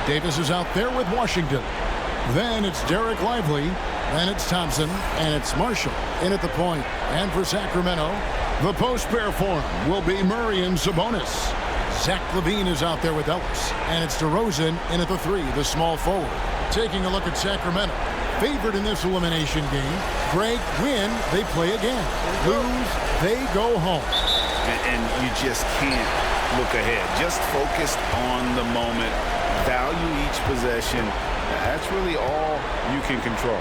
Davis is out there with Washington. Then it's Dereck Lively. Then it's Thompson. And it's Marshall in at the point. And for Sacramento, the post pair for him will be Murray and Sabonis. Zach lavine is out there with Ellis. And it's DeRozan in at the 3, the small forward. Taking a look at Sacramento. Favored in this elimination game. Greg, win, they play again. Lose, they go home. And you just can't look ahead. Just focused on the moment. Value each possession. That's really all you can control.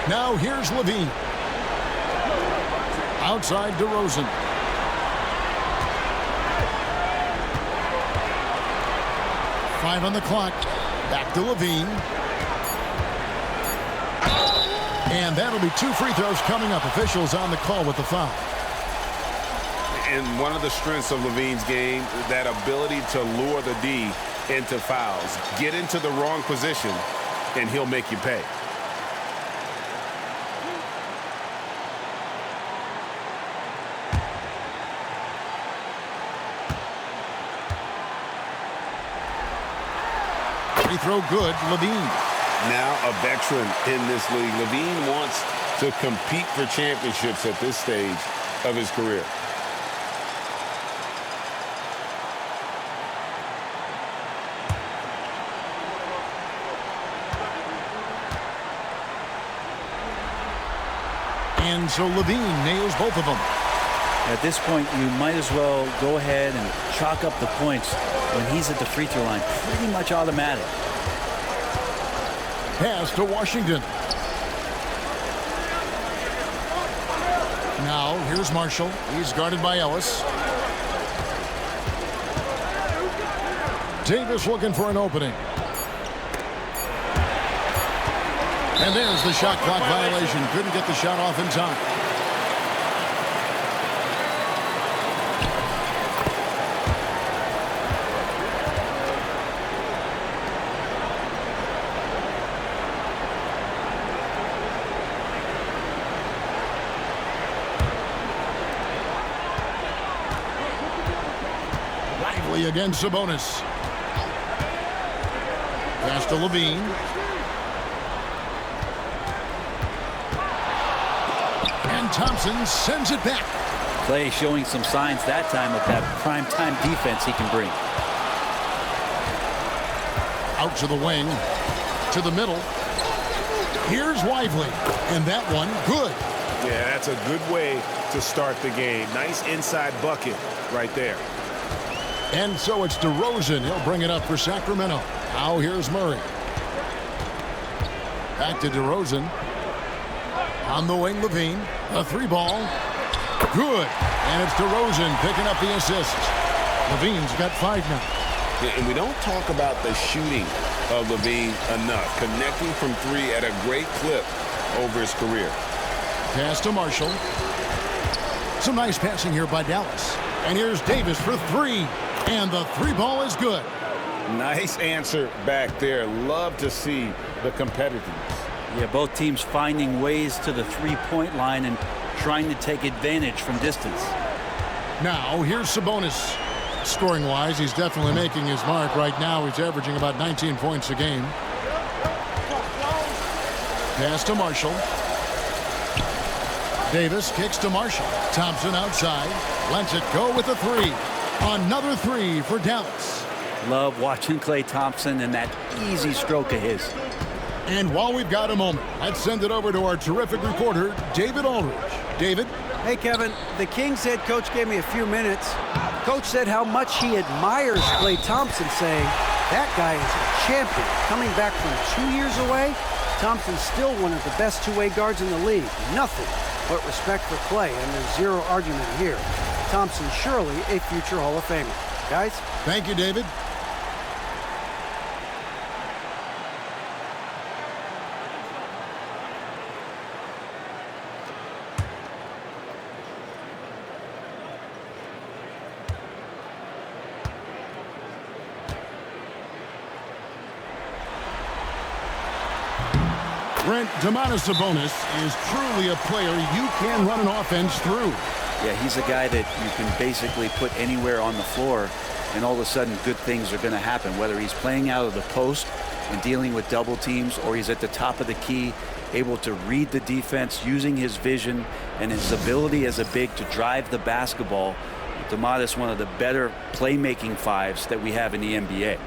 Now here's lavine. Outside DeRozan. Five on the clock. Back to lavine. And that'll be 2 free throws coming up. Officials on the call with the foul. And one of the strengths of lavine's game, that ability to lure the D into fouls. Get into the wrong position, and he'll make you pay. Free throw good, lavine. Now a veteran in this league. Lavine wants to compete for championships at this stage of his career. And so lavine nails both of them. At this point, you might as well go ahead and chalk up the points when he's at the free throw line. Pretty much automatic. Pass to Washington. Now here's Marshall. He's guarded by Ellis. Davis looking for an opening. And there's the shot clock violation. Couldn't get the shot off in time. Lively against Sabonis. Pass to lavine. Thompson sends it back. Klay showing some signs that time of that prime time defense he can bring. Out to the wing, to the middle. Here's Lively, and that one good. Yeah, that's a good way to start the game. Nice inside bucket right there. And so it's DeRozan. He'll bring it up for Sacramento. Now here's Murray. Back to DeRozan. On the wing, lavine. A 3-ball. Good. And it's DeRozan picking up the assist. Lavine's got 5 now. Yeah, and we don't talk about the shooting of lavine enough. Connecting from 3 at a great clip over his career. Pass to Marshall. Some nice passing here by Dallas. And here's Davis for 3. And the 3-ball is good. Nice answer back there. Love to see the competitiveness. Yeah, both teams finding ways to the three-point line and trying to take advantage from distance. Now, here's Sabonis. Scoring-wise, he's definitely making his mark right now. He's averaging about 19 points a game. Pass to Marshall. Davis kicks to Marshall. Thompson outside. Lets it go with a 3. Another 3 for Dallas. Love watching Klay Thompson and that easy stroke of his. And while we've got a moment, let's send it over to our terrific reporter, David Aldridge. David? Hey, Kevin. The Kings head coach gave me a few minutes. Coach said how much he admires Klay Thompson, saying, that guy is a champion. Coming back from 2 years away, Thompson's still one of the best two-way guards in the league. Nothing but respect for Klay, and there's zero argument here. Thompson surely a future Hall of Famer. Guys? Thank you, David. Brent, Domantas Sabonis is truly a player you can run an offense through. Yeah, he's a guy that you can basically put anywhere on the floor and all of a sudden good things are going to happen, whether he's playing out of the post and dealing with double teams, or he's at the top of the key, able to read the defense, using his vision and his ability as a big to drive the basketball. 𝙭, one of the better playmaking fives that we have in the NBA.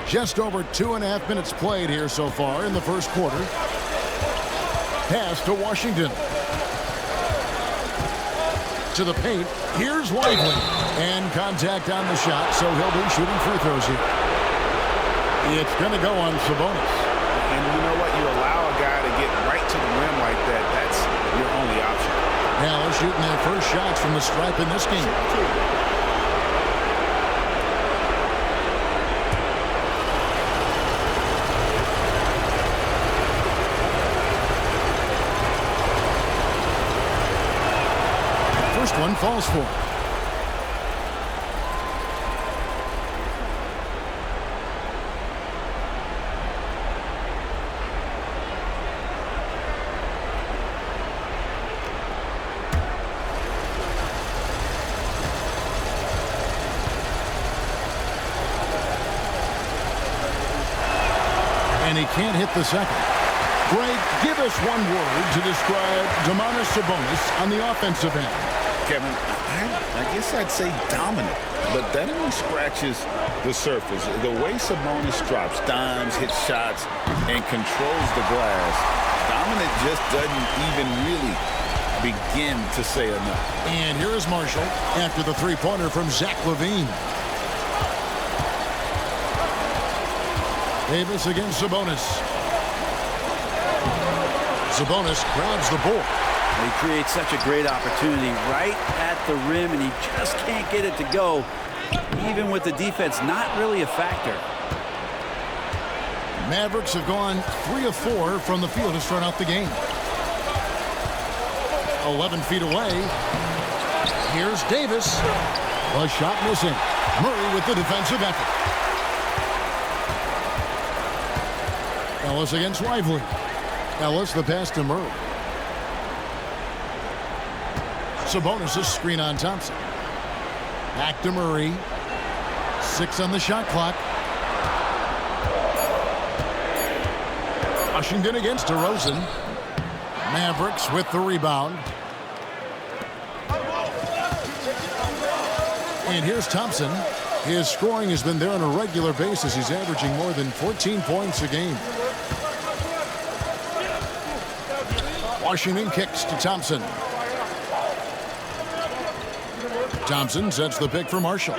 Just over 2.5 minutes played here so far in the first quarter. Pass to Washington. To the paint. Here's Lively. And contact on the shot, so he'll be shooting free throws here. It's going to go on Sabonis. And you know what? You allow a guy to get right to the rim like that. That's your only option. Now they're shooting their first shots from the stripe in this game. One falls for. And he can't hit the second. Greg, give us one word to describe Domantas Sabonis on the offensive end. Kevin, I guess I'd say dominant, but that only scratches the surface. The way Sabonis drops dimes, hits shots, and controls the glass, dominant just doesn't even really begin to say enough. And here is Marshall after the three-pointer from Zach lavine. Davis against Sabonis. Sabonis grabs the board. He creates such a great opportunity right at the rim, and he just can't get it to go, even with the defense not really a factor. Mavericks have gone 3 of 4 from the field to start out the game. 11 feet away. Here's Davis. A shot missing. Murray with the defensive effort. Ellis against Lively. Ellis the pass to Murray. Sabonis' screen on Thompson. Back to Murray. 6 on the shot clock. Washington against DeRozan. Mavericks with the rebound. And here's Thompson. His scoring has been there on a regular basis. He's averaging more than 14 points a game. Washington kicks to Thompson. Thompson sets the pick for Marshall.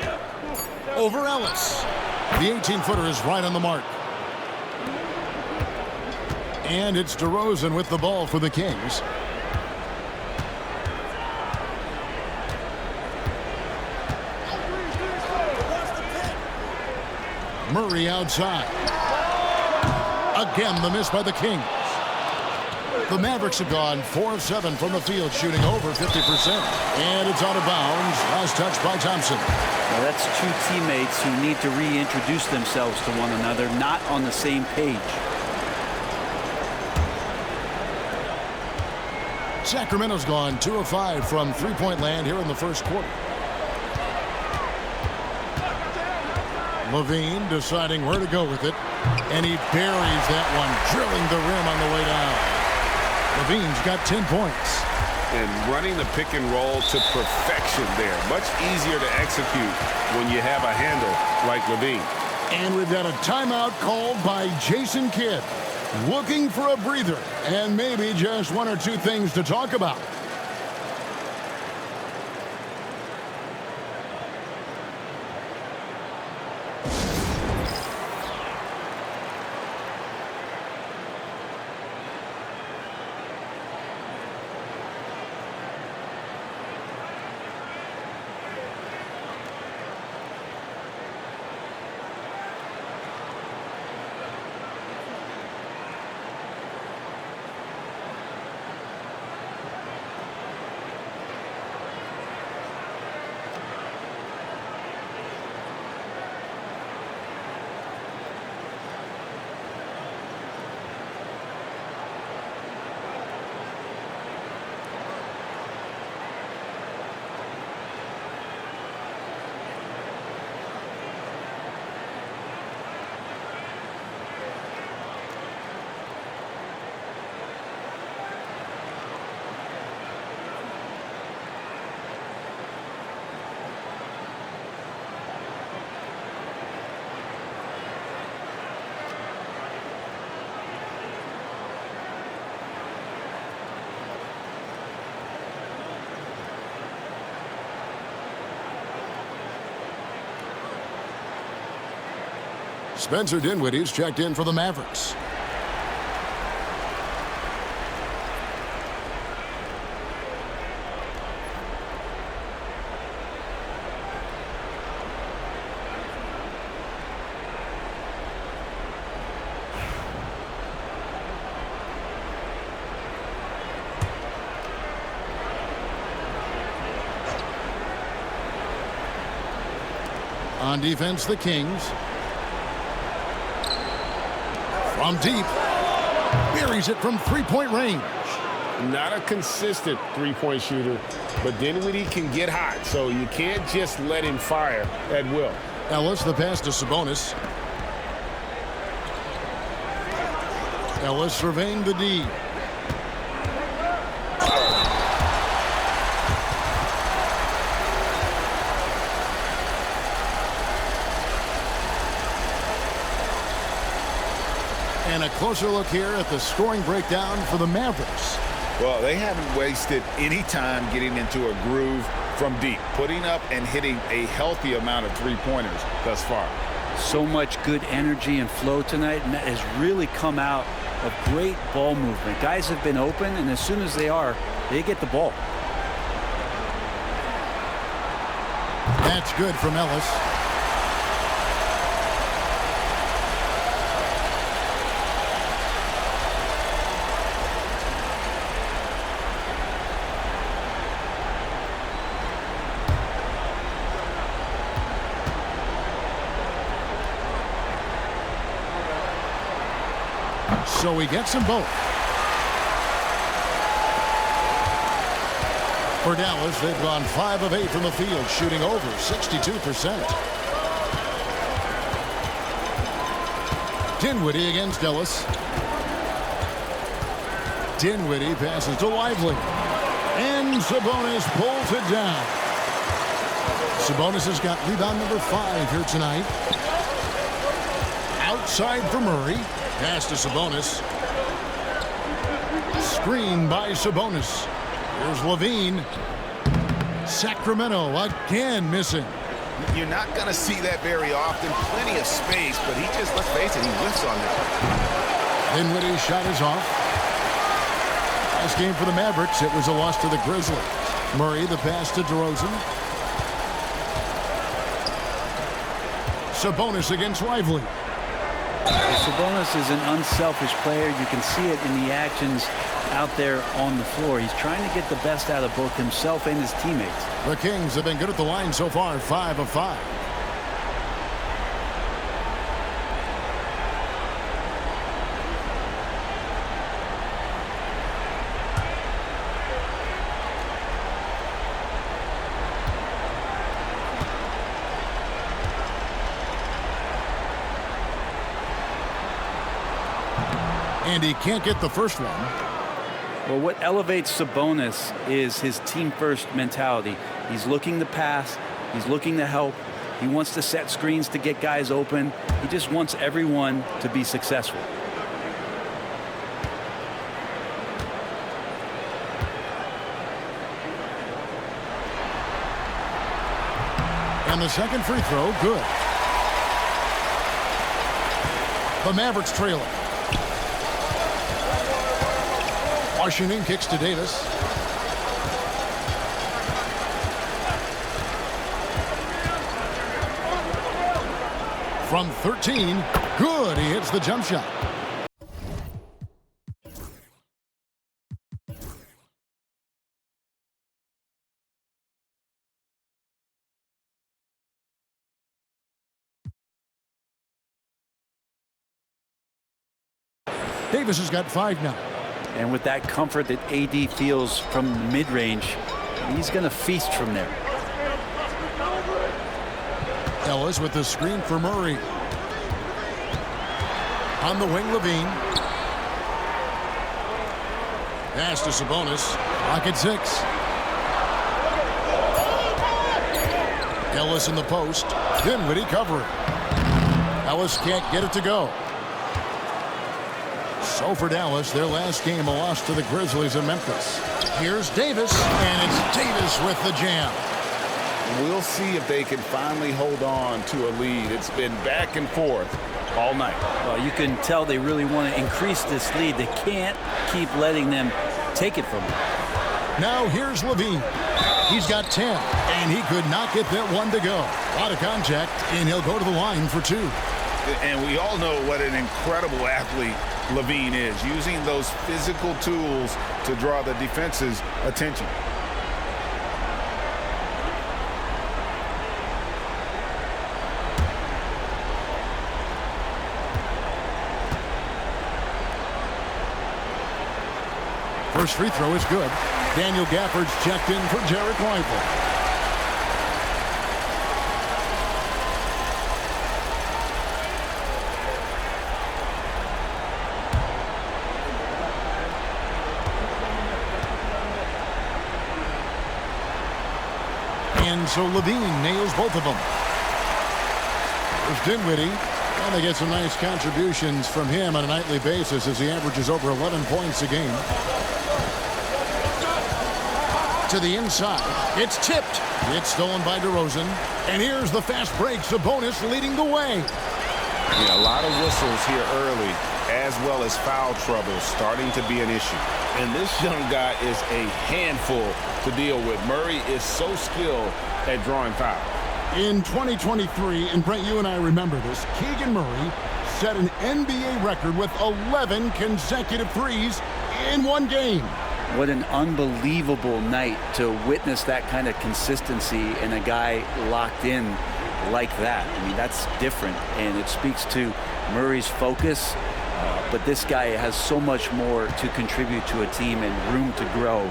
Over Ellis. The 18-footer is right on the mark. And it's DeRozan with the ball for the Kings. Murray outside. Again, the miss by the Kings. The Mavericks have gone 4 of 7 from the field, shooting over 50%. And it's out of bounds. Last touch by Thompson. Well, that's two teammates who need to reintroduce themselves to one another, not on the same page. Sacramento's gone 2 of 5 from three-point land here in the first quarter. lavine deciding where to go with it, and he buries that one, drilling the rim on the way down. Lavine's got 10 points. And running the pick and roll to perfection there. Much easier to execute when you have a handle like lavine. And we've got a timeout called by Jason Kidd, looking for a breather and maybe just one or two things to talk about. Spencer Dinwiddie's checked in for the Mavericks. On defense, the Kings. From deep, buries it from three-point range. Not a consistent three-point shooter, but Dinwiddie can get hot, so you can't just let him fire at will. Ellis, the pass to Sabonis. Ellis surveying the D. And a closer look here at the scoring breakdown for the Mavericks. Well, they haven't wasted any time getting into a groove from deep, putting up and hitting a healthy amount of three-pointers thus far. So much good energy and flow tonight, and that has really come out of great ball movement. Guys have been open, and as soon as they are, they get the ball. That's good from Ellis. So he gets them both. For Dallas, they've gone 5 of 8 from the field, shooting over 62%. Dinwiddie against Ellis. Dinwiddie passes to Lively. And Sabonis pulls it down. Sabonis has got rebound number 5 here tonight. Outside for Murray. Pass to Sabonis. Screen by Sabonis. Here's lavine. Sacramento again missing. You're not going to see that very often. Plenty of space, but he just, let's face it, he whiffs on that. Dinwiddie's shot is off. Last game for the Mavericks, it was a loss to the Grizzlies. Murray, the pass to DeRozan. Sabonis against Lively. Sabonis is an unselfish player. You can see it in the actions out there on the floor. He's trying to get the best out of both himself and his teammates. The Kings have been good at the line so far, 5 of 5. And he can't get the first one. Well, what elevates Sabonis is his team-first mentality. He's looking to pass. He's looking to help. He wants to set screens to get guys open. He just wants everyone to be successful. And the second free throw, good. The Mavericks trailing. Washington kicks to Davis. From 13, good. He hits the jump shot. Davis has got 5 now. And with that comfort that AD feels from mid-range, he's going to feast from there. Ellis with the screen for Murray. On the wing, lavine. Pass to Sabonis. Clock at 6. Ellis in the post. Dinwiddie covering. Ellis can't get it to go. So for Dallas, their last game, a loss to the Grizzlies in Memphis. Here's Davis, and it's Davis with the jam. We'll see if they can finally hold on to a lead. It's been back and forth all night. Well, you can tell they really want to increase this lead. They can't keep letting them take it from them. Now here's lavine. He's got 10, and he could not get that one to go. A lot of contact, and he'll go to the line for 2. And we all know what an incredible athlete lavine is, using those physical tools to draw the defense's attention. First free throw is good. Daniel Gafford's checked in for Dereck Lively. And so lavine nails both of them. There's Dinwiddie. And they get some nice contributions from him on a nightly basis as he averages over 11 points a game. To the inside. It's tipped. It's stolen by DeRozan. And here's the fast break. Sabonis leading the way. Yeah, a lot of whistles here early, as well as foul trouble starting to be an issue. And this young guy is a handful to deal with. Murray is so skilled at drawing fouls. In 2023, and Brent, you and I remember this, Keegan Murray set an NBA record with 11 consecutive threes in one game. What an unbelievable night to witness that kind of consistency and a guy locked in like that. I mean, that's different, and it speaks to Murray's focus. But this guy has so much more to contribute to a team and room to grow.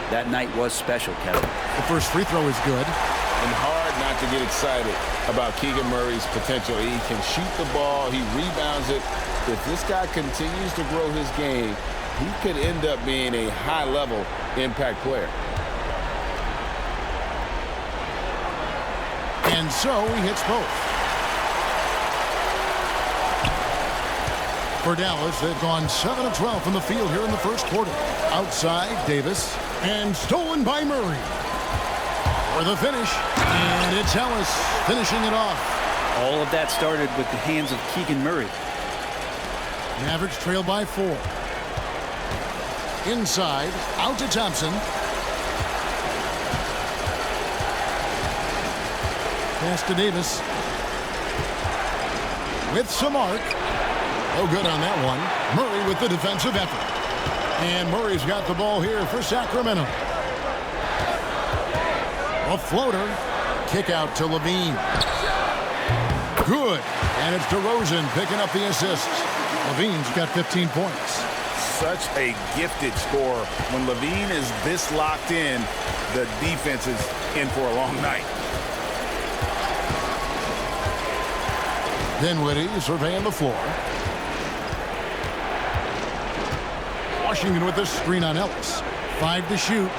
That night was special, Kevin. The first free throw is good. And hard not to get excited about Keegan Murray's potential. He can shoot the ball. He rebounds it. If this guy continues to grow his game, he could end up being a high-level impact player. And so he hits both. For Dallas, they've gone 7 of 12 from the field here in the first quarter. Outside, Davis. And stolen by Murray. For the finish. And it's Ellis finishing it off. All of that started with the hands of Keegan Murray. Mavericks trail by 4. Inside, out to Thompson. Pass to Davis. With some arc. No good on that one. Murray with the defensive effort. And Murray's got the ball here for Sacramento. A floater. Kick out to lavine. Good. And it's DeRozan picking up the assists. Lavine's got 15 points. Such a gifted scorer. When lavine is this locked in, the defense is in for a long night. Dinwiddie surveying the floor. Washington with the screen on Ellis. 5 to shoot.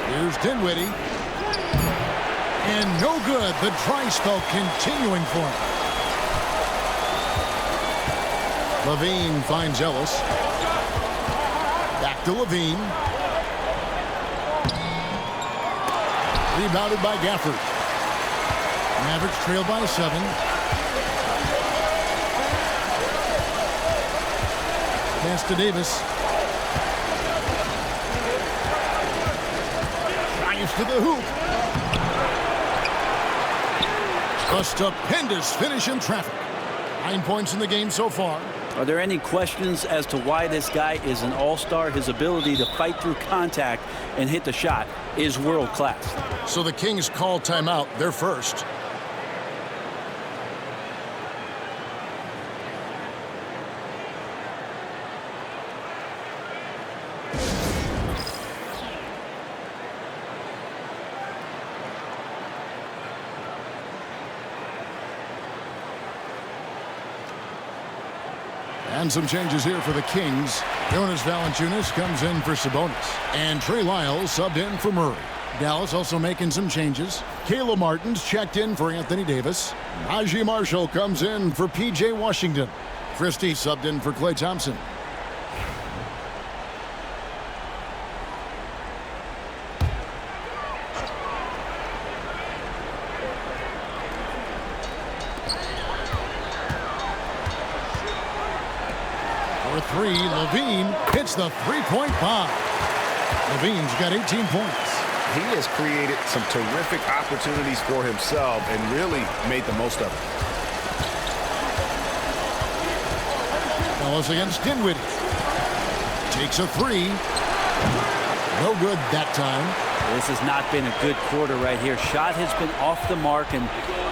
Here's Dinwiddie. And no good. The dry spell continuing for him. lavine finds Ellis. Back to lavine. Rebounded by Gafford. Mavericks trail by 7. Pass to Davis. Drives to the hoop. A stupendous finish in traffic. 9 points in the game so far. Are there any questions as to why this guy is an all-star? His ability to fight through contact and hit the shot is world-class. So the Kings call timeout. They're first. And some changes here for the Kings. Jonas Valanciunas comes in for Sabonis. And Trey Lyles subbed in for Murray. Dallas also making some changes. Caleb Martin's checked in for Anthony Davis. Naji Marshall comes in for P.J. Washington. Christie subbed in for Klay Thompson. For 3, lavine hits the three-point bomb. Lavine's got 18 points. He has created some terrific opportunities for himself and really made the most of it. Ellis against Dinwiddie. Takes a 3. No good that time. This has not been a good quarter right here. Shot has been off the mark, and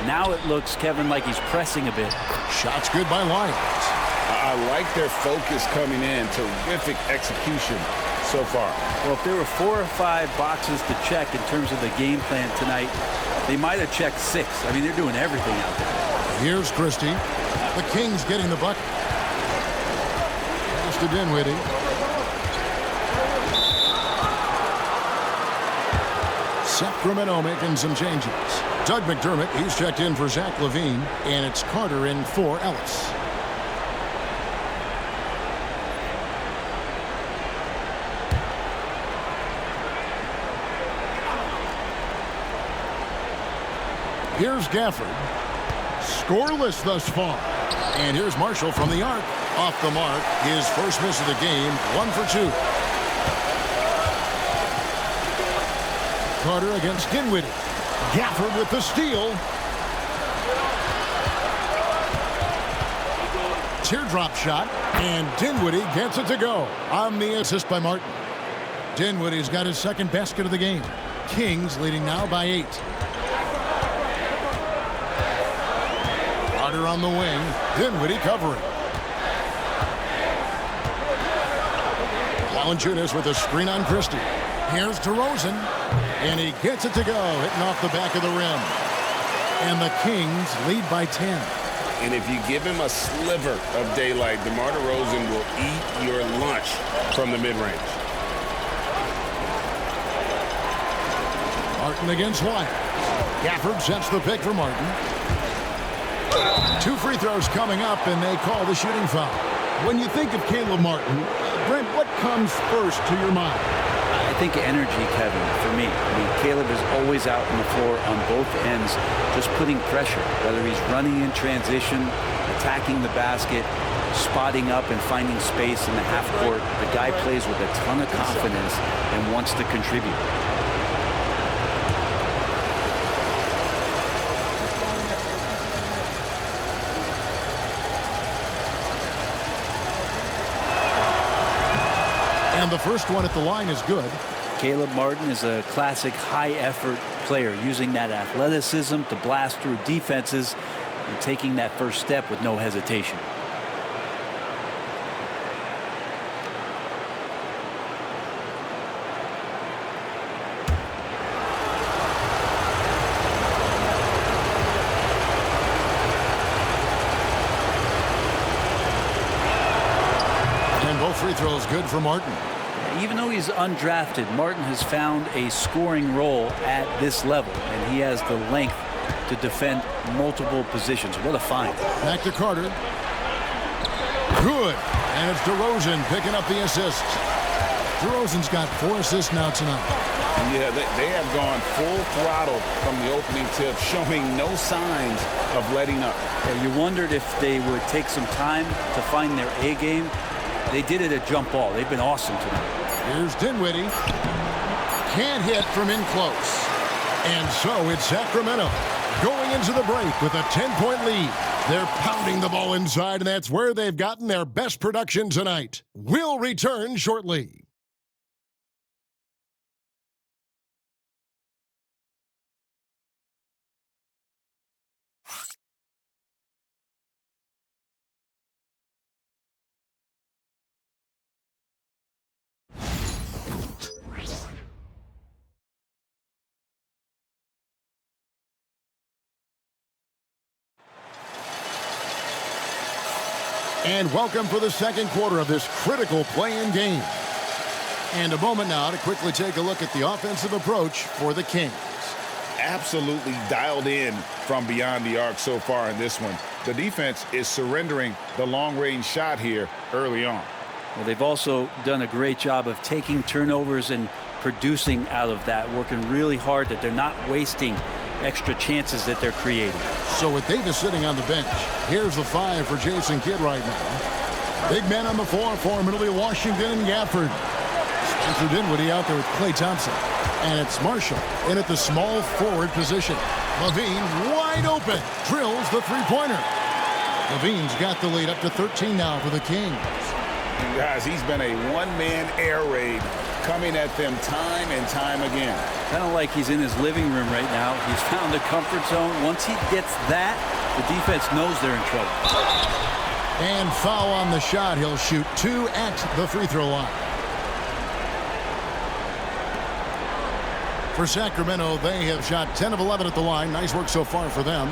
now it looks, Kevin, like he's pressing a bit. Shot's good by Lyons. I like their focus coming in. Terrific execution so far. Well, if there were 4 or 5 boxes to check in terms of the game plan tonight, they might have checked 6. I mean, they're doing everything out there. Here's Christie. The Kings getting the bucket. Pass to Dinwiddie. Sacramento making some changes. Doug McDermott, he's checked in for Zach lavine, and it's Carter in for Ellis. Here's Gafford. Scoreless thus far. And here's Marshall from the arc. Off the mark. His first miss of the game. 1 for 2. Carter against Dinwiddie. Gafford with the steal. Teardrop shot. And Dinwiddie gets it to go on the assist by Martin. Dinwiddie's got his second basket of the game. Kings leading now by 8. Carter on the wing. Dinwiddie covering. Valanciunas with a screen on Christie. Here's DeRozan. And he gets it to go. Hitting off the back of the rim. And the Kings lead by 10. And if you give him a sliver of daylight, DeMar DeRozan will eat your lunch from the mid-range. Martin against Wyatt. Gafford sets the pick for Martin. 2 free throws coming up, and they call the shooting foul. When you think of Caleb Martin, Brent, what comes first to your mind? I think energy, Kevin, for me. I mean, Caleb is always out on the floor on both ends, just putting pressure, whether he's running in transition, attacking the basket, spotting up and finding space in the half court. The guy plays with a ton of confidence and wants to contribute. And the first one at the line is good. Caleb Martin is a classic high-effort player, using that athleticism to blast through defenses and taking that first step with no hesitation. And both free throws good for Martin. Even though he's undrafted, Martin has found a scoring role at this level, and he has the length to defend multiple positions. What a find. Back to Carter. Good. And it's DeRozan picking up the assist. DeRozan's got 4 assists now tonight. Yeah, they have gone full throttle from the opening tip, showing no signs of letting up. Yeah, you wondered if they would take some time to find their A game. They did it at jump ball. They've been awesome tonight. Here's Dinwiddie. Can't hit from in close. And so it's Sacramento going into the break with a 10-point lead. They're pounding the ball inside, and that's where they've gotten their best production tonight. We'll return shortly. And welcome for the second quarter of this critical play-in game. And a moment now to quickly take a look at the offensive approach for the Kings. Absolutely dialed in from beyond the arc so far in this one. The defense is surrendering the long-range shot here early on. Well, they've also done a great job of taking turnovers and producing out of that, working really hard that they're not wasting extra chances that they're creating. So with Davis sitting on the bench, here's the 5 for Jason Kidd right now. Big man on the floor for Middle Washington and Gafford. Spencer Dinwiddie out there with Klay Thompson. And it's Marshall in at the small forward position. Lavine wide open. Drills the three-pointer. Lavine's got the lead up to 13 now for the Kings. And guys, he's been a one-man air raid coming at them time and time again. Kind of like he's in his living room right now. He's found a comfort zone. Once he gets that, the defense knows they're in trouble. And foul on the shot. He'll shoot 2 at the free throw line. For Sacramento, they have shot 10 of 11 at the line. Nice work so far for them.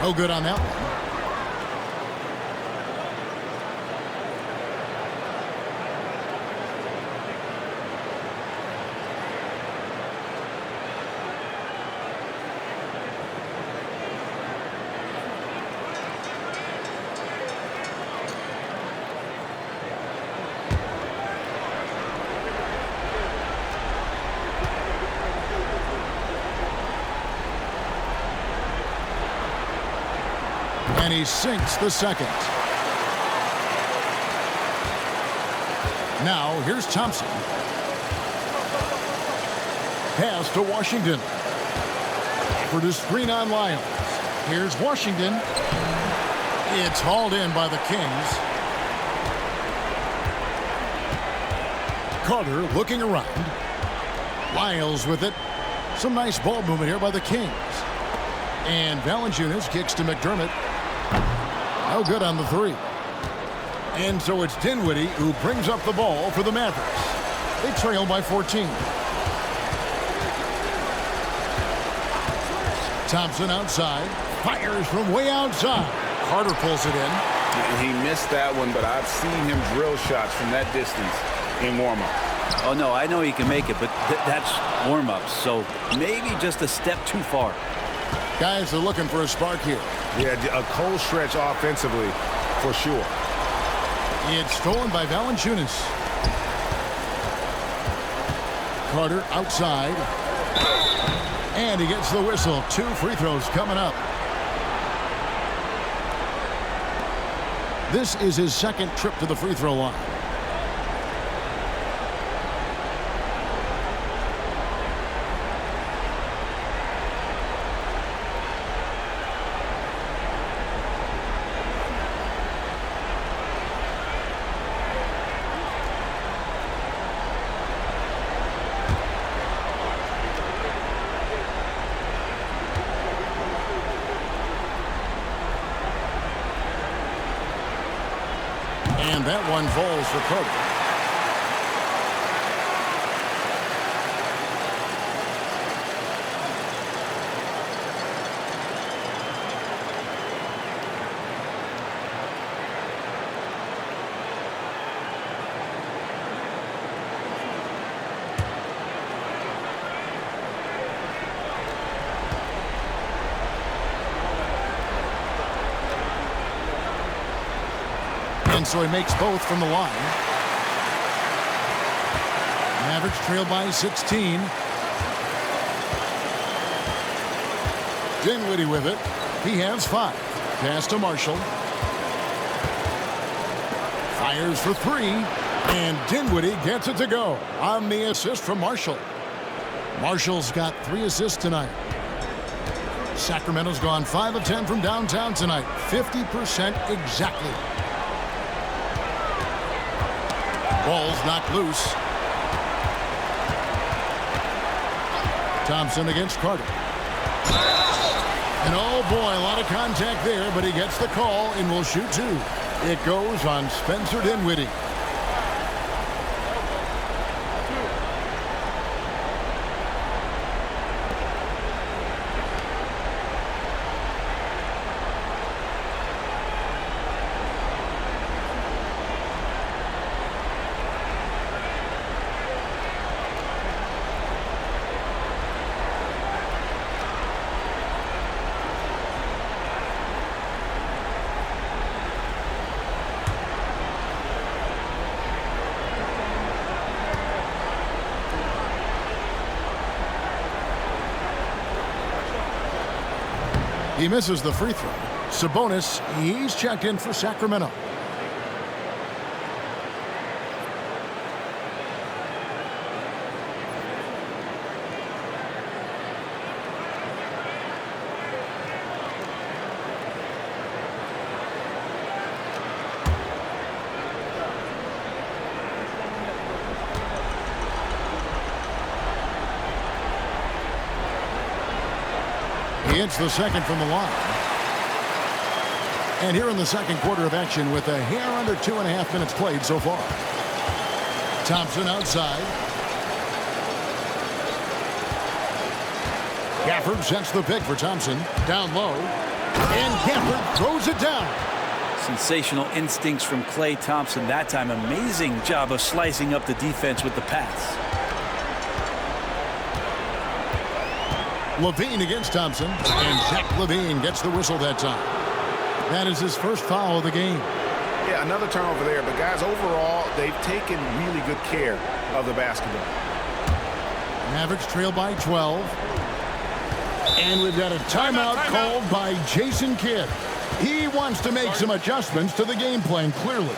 No good on that one. And he sinks the second. Now, here's Thompson. Pass to Washington. For the screen on Lyles. Here's Washington. It's hauled in by the Kings. Carter looking around. Lyles with it. Some nice ball movement here by the Kings. And Valanciunas kicks to McDermott. No good on the 3. And so it's Dinwiddie who brings up the ball for the Mavericks. They trail by 14. Thompson outside. Fires from way outside. Carter pulls it in. He missed that one, but I've seen him drill shots from that distance in warm-up. Oh, no, I know he can make it, but that's warm-ups, so maybe just a step too far. Guys are looking for a spark here. Yeah, a cold stretch offensively, for sure. It's stolen by Valanciunas. Carter outside. And he gets the whistle. 2 free throws coming up. This is his second trip to the free throw line. And that one falls for Carter. And so he makes both from the line. Mavericks trail by 16. Dinwiddie with it. He has 5. Pass to Marshall. Fires for 3. And Dinwiddie gets it to go on the assist from Marshall. Marshall's got 3 assists tonight. Sacramento's gone 5 of 10 from downtown tonight. 50% exactly. Ball's knocked loose. Thompson against Carter. And oh boy, a lot of contact there, but he gets the call and will shoot 2. It goes on Spencer Dinwiddie. He misses the free throw. Sabonis, he's checked in for Sacramento. He hits the second from the line. And here in the second quarter of action with a hair under 2.5 minutes played so far. Thompson outside. Gafford sets the pick for Thompson. Down low. And Gafford throws it down. Sensational instincts from Klay Thompson that time. Amazing job of slicing up the defense with the pass. lavine against Thompson, and Zach lavine gets the whistle that time. That is his first foul of the game. Yeah, another turnover there, but guys, overall, they've taken really good care of the basketball. Mavericks trail by 12. And we've got a timeout called by Jason Kidd. He wants to make some adjustments to the game plan, clearly.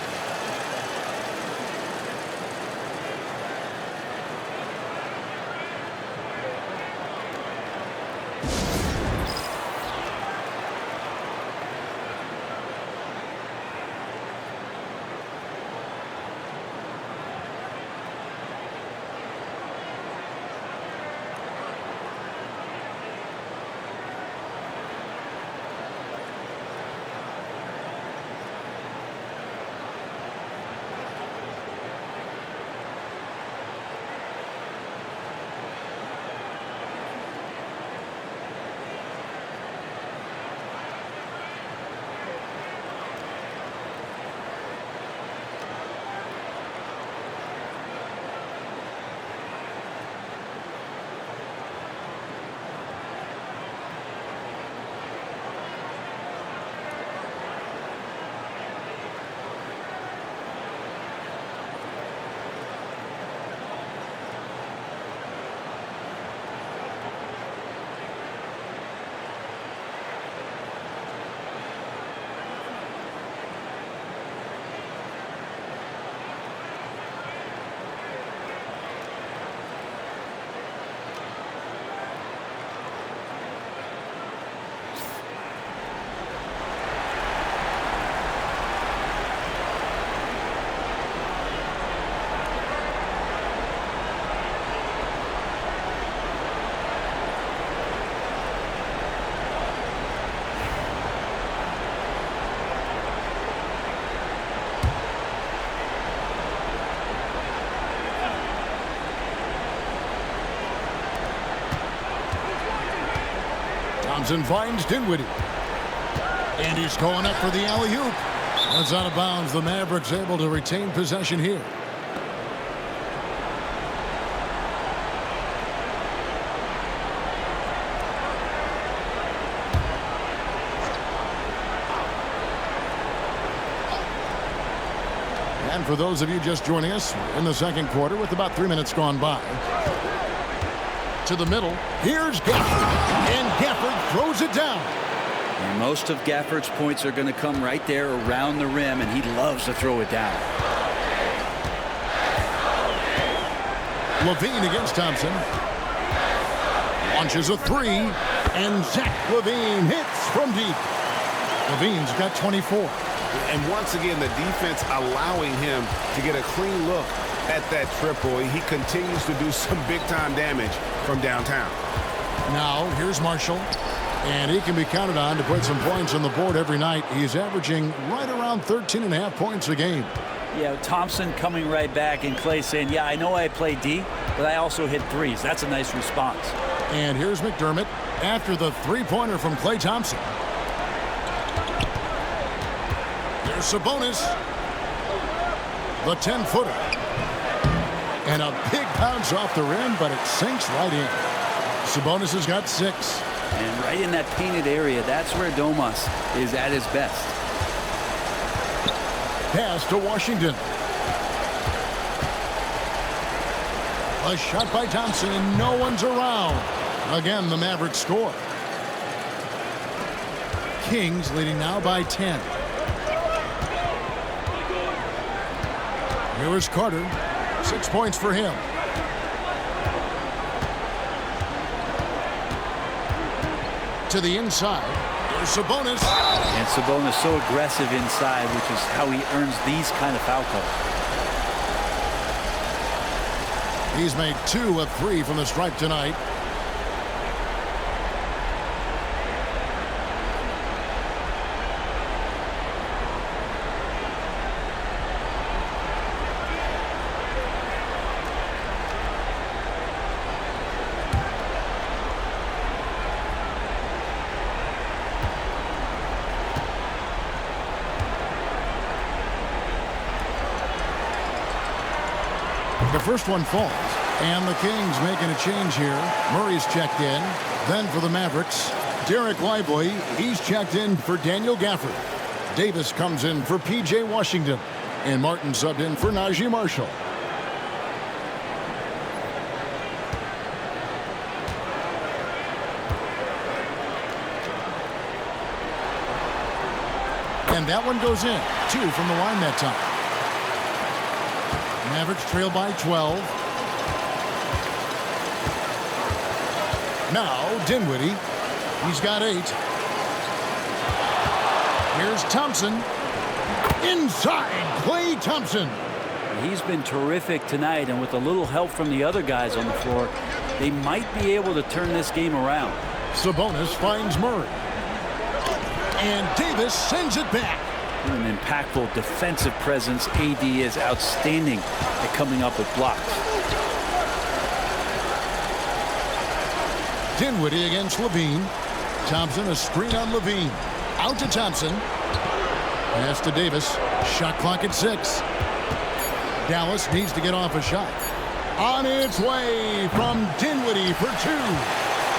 Thompson finds Dinwiddie. And he's going up for the alley-oop. That's out of bounds. The Mavericks able to retain possession here. And for those of you just joining us in the second quarter with about 3 minutes gone by. To the middle. Here's Gafford. And Gafford throws it down. And most of Gafford's points are going to come right there around the rim, and he loves to throw it down. lavine against Thompson. Launches a three. And Zach lavine hits from deep. Lavine's got 24. And once again, the defense allowing him to get a clean look at that triple. He continues to do some big-time damage from downtown. Now, here's Marshall. And he can be counted on to put some points on the board every night. He's averaging right around 13.5 points a game. Yeah, Thompson coming right back, and Klay saying, yeah, I know I play D, but I also hit threes. That's a nice response. And here's McDermott after the three-pointer from Klay Thompson. There's Sabonis. The 10-footer. And a big bounce off the rim, but it sinks right in. Sabonis has got 6. And right in that painted area, that's where Domas is at his best. Pass to Washington. A shot by Thompson, and no one's around. Again, the Mavericks score. Kings leading now by 10. Here is Carter. 6 points for him. To the inside. There's Sabonis. And Sabonis so aggressive inside, which is how he earns these kind of foul calls. He's made 2 of 3 from the stripe tonight. The first one falls, and the Kings making a change here. Murray's checked in. Then for the Mavericks, Dereck Lively. He's checked in for Daniel Gafford. Davis comes in for P.J. Washington. And Martin subbed in for Naji Marshall. And that one goes in. 2 from the line that time. Mavericks trail by 12. Now Dinwiddie. He's got 8. Here's Thompson. Inside, Klay Thompson. He's been terrific tonight, and with a little help from the other guys on the floor, they might be able to turn this game around. Sabonis finds Murray. And Davis sends it back. An impactful defensive presence. AD is outstanding at coming up with blocks. Dinwiddie against lavine. Thompson, a screen on lavine. Out to Thompson. Pass to Davis. Shot clock at 6. Dallas needs to get off a shot. On its way from Dinwiddie for 2.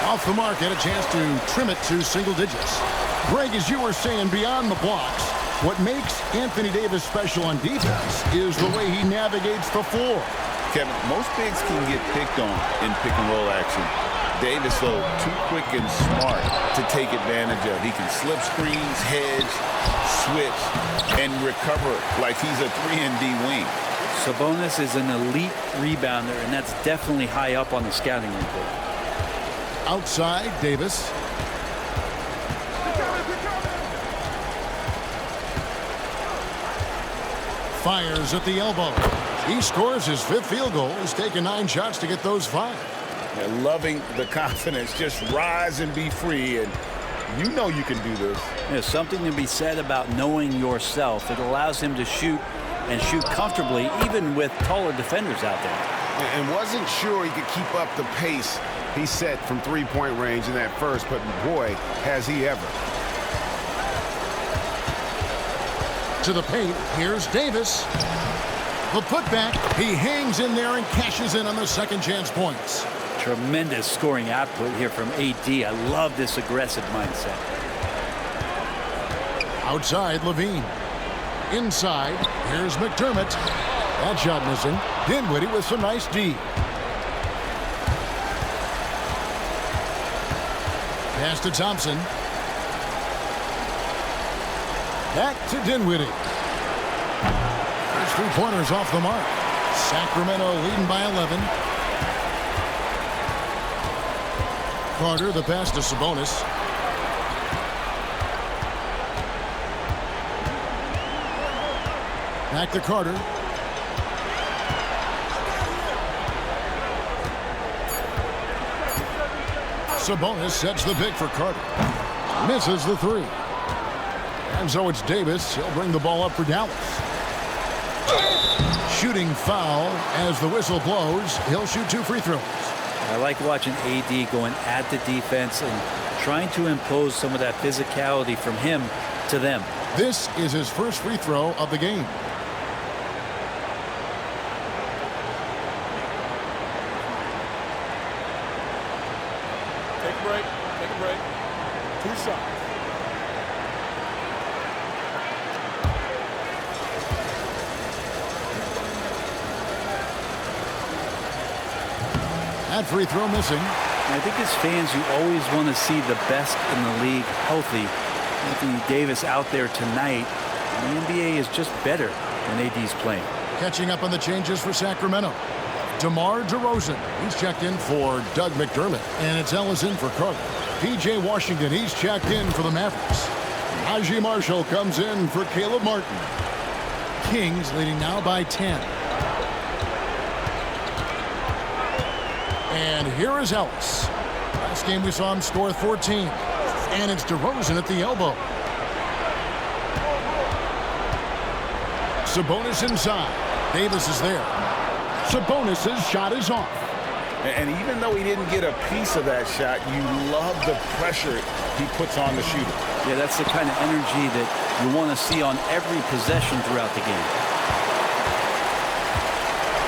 Off the mark, had a chance to trim it to single digits. Greg, as you were saying, beyond the blocks, what makes Anthony Davis special on defense is the way he navigates the floor. Kevin, most bigs can get picked on in pick-and-roll action. Davis, though, too quick and smart to take advantage of. He can slip screens, hedge, switch, and recover like he's a 3-and-D wing. Sabonis is an elite rebounder, and that's definitely high up on the scouting report. Outside, Davis. Fires at the elbow. He scores his 5th field goal. He's taken 9 shots to get those 5. Yeah, loving the confidence. Just rise and be free, and you know you can do this. There's something to be said about knowing yourself. It allows him to shoot and shoot comfortably, even with taller defenders out there. And wasn't sure he could keep up the pace He set from three-point range in that first, but boy, has he ever. To the paint, here's Davis. The putback, he hangs in there and cashes in on the second chance points. Tremendous scoring output here from AD. I love this aggressive mindset. Outside, lavine. Inside, here's McDermott. That shot missing. Dinwiddie with some nice D. Pass to Thompson. Back to Dinwiddie. First three-pointers off the mark. Sacramento leading by 11. Carter, the pass to Sabonis. Back to Carter. Sabonis sets the pick for Carter. Misses the three. And so it's Davis. He'll bring the ball up for Dallas. Shooting foul as the whistle blows. He'll shoot 2 free throws. I like watching AD going at the defense and trying to impose some of that physicality from him to them. This is his first free throw of the game. Take a break. Take a break. 2 shots. That free throw missing. I think as fans, you always want to see the best in the league healthy. Anthony Davis out there tonight. The NBA is just better when AD's playing. Catching up on the changes for Sacramento. DeMar DeRozan, he's checked in for Doug McDermott. And it's Ellis in for Carter. P.J. Washington, he's checked in for the Mavericks. Naji Marshall comes in for Caleb Martin. Kings leading now by 10. And here is Ellis. Last game we saw him score 14. And it's DeRozan at the elbow. Sabonis inside. Davis is there. Sabonis' shot is off. And even though he didn't get a piece of that shot, you love the pressure he puts on the shooter. Yeah, that's the kind of energy that you want to see on every possession throughout the game.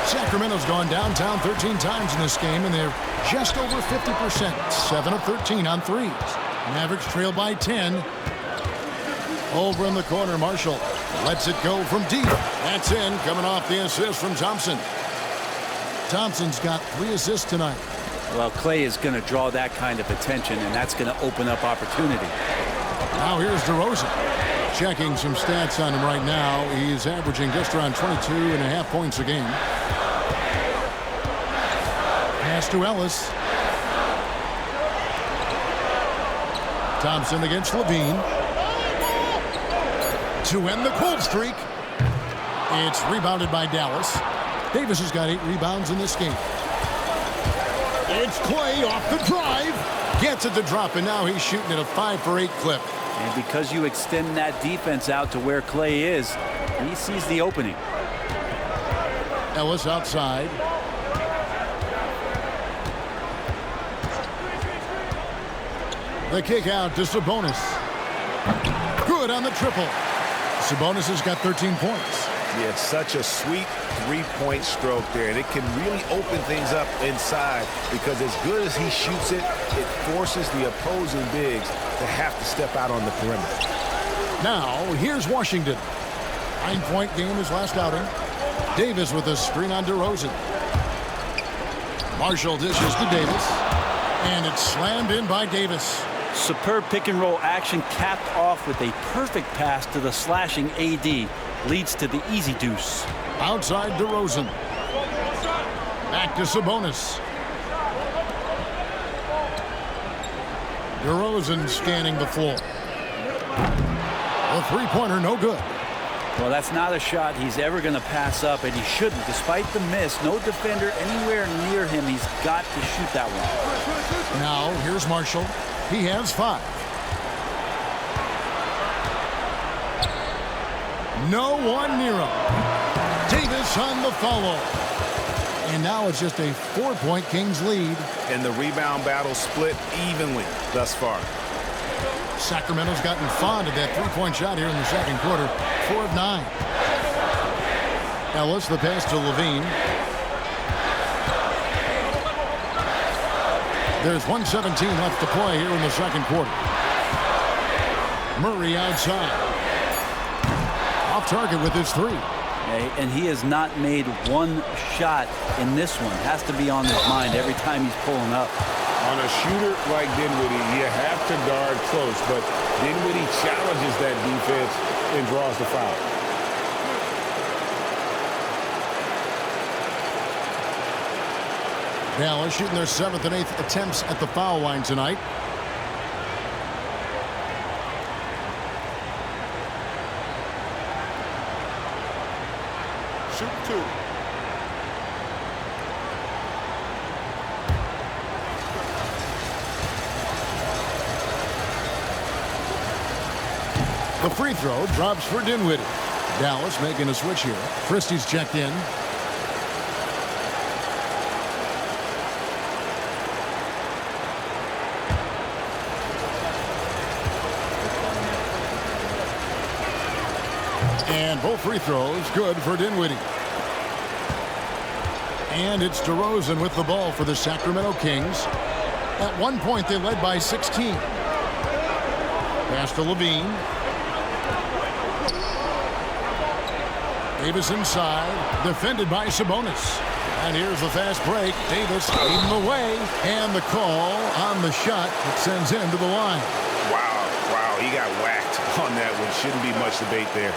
Sacramento's gone downtown 13 times in this game, and they're just over 50%. 7 of 13 on threes. Mavericks trail by 10. Over in the corner, Marshall lets it go from deep. That's in, coming off the assist from Thompson. Thompson's got 3 assists tonight. Well, Klay is going to draw that kind of attention, and that's going to open up opportunity. Now here's DeRozan. Checking some stats on him right now. He's averaging just around 22.5 points a game. Pass to Ellis. Thompson against lavine. To end the cold streak. It's rebounded by Dallas. Davis has got 8 rebounds in this game. It's Klay off the drive. Gets it to drop, and now he's shooting at a 5 for 8 clip. And because you extend that defense out to where Klay is, he sees the opening. Ellis outside. The kick out to Sabonis. Good on the triple. Sabonis has got 13 points. Yeah, such a sweet three-point stroke there, and it can really open things up inside because as good as he shoots it, it forces the opposing bigs to have to step out on the perimeter. Now, here's Washington. 9-point game his last outing. Davis with a screen on DeRozan. Marshall dishes to Davis, and it's slammed in by Davis. Superb pick-and-roll action capped off with a perfect pass to the slashing AD. Leads to the easy deuce. Outside DeRozan. Back to Sabonis. DeRozan scanning the floor. A three-pointer, no good. Well, that's not a shot he's ever going to pass up, and he shouldn't. Despite the miss, no defender anywhere near him. He's got to shoot that one. Now, here's Marshall. He has 5. No one near him. Davis on the follow. And now it's just a 4-point Kings lead. And the rebound battle split evenly thus far. Sacramento's gotten fond of that three-point shot here in the second quarter. 4 of 9. Ellis, the pass to lavine. There's 1:17 left to play here in the second quarter. Murray outside. Off target with his three. And he has not made one shot in this one. Has to be on his mind every time he's pulling up. On a shooter like Dinwiddie, you have to guard close, but Dinwiddie challenges that defense and draws the foul. Dallas shooting their 7th and 8th attempts at the foul line tonight. Shoot 2. The free throw drops for Dinwiddie. Dallas making a switch here. Christie's checked in. And both free throws good for Dinwiddie. And it's DeRozan with the ball for the Sacramento Kings. At one point, they led by 16. Pass to lavine. Davis inside, defended by Sabonis. And here's the fast break. Davis leading the way. And the call on the shot that sends him to the line. Wow, he got whacked on that one. Shouldn't be much debate there.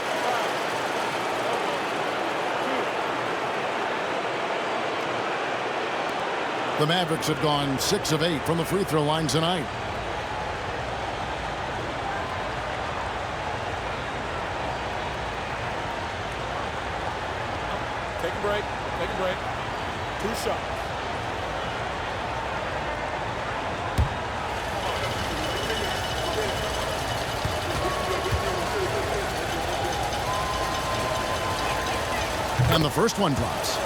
The Mavericks have gone 6 of 8 from the free throw line tonight. Take a break. Take a break. 2 shots. And the first one drops.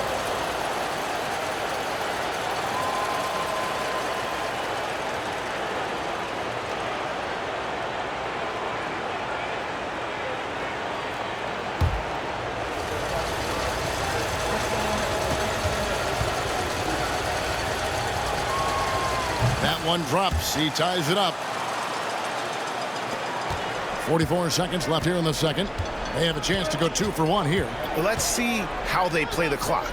That one drops. He ties it up. 44 seconds left here in the second. They have a chance to go 2 for 1 here. Let's see how they play the clock.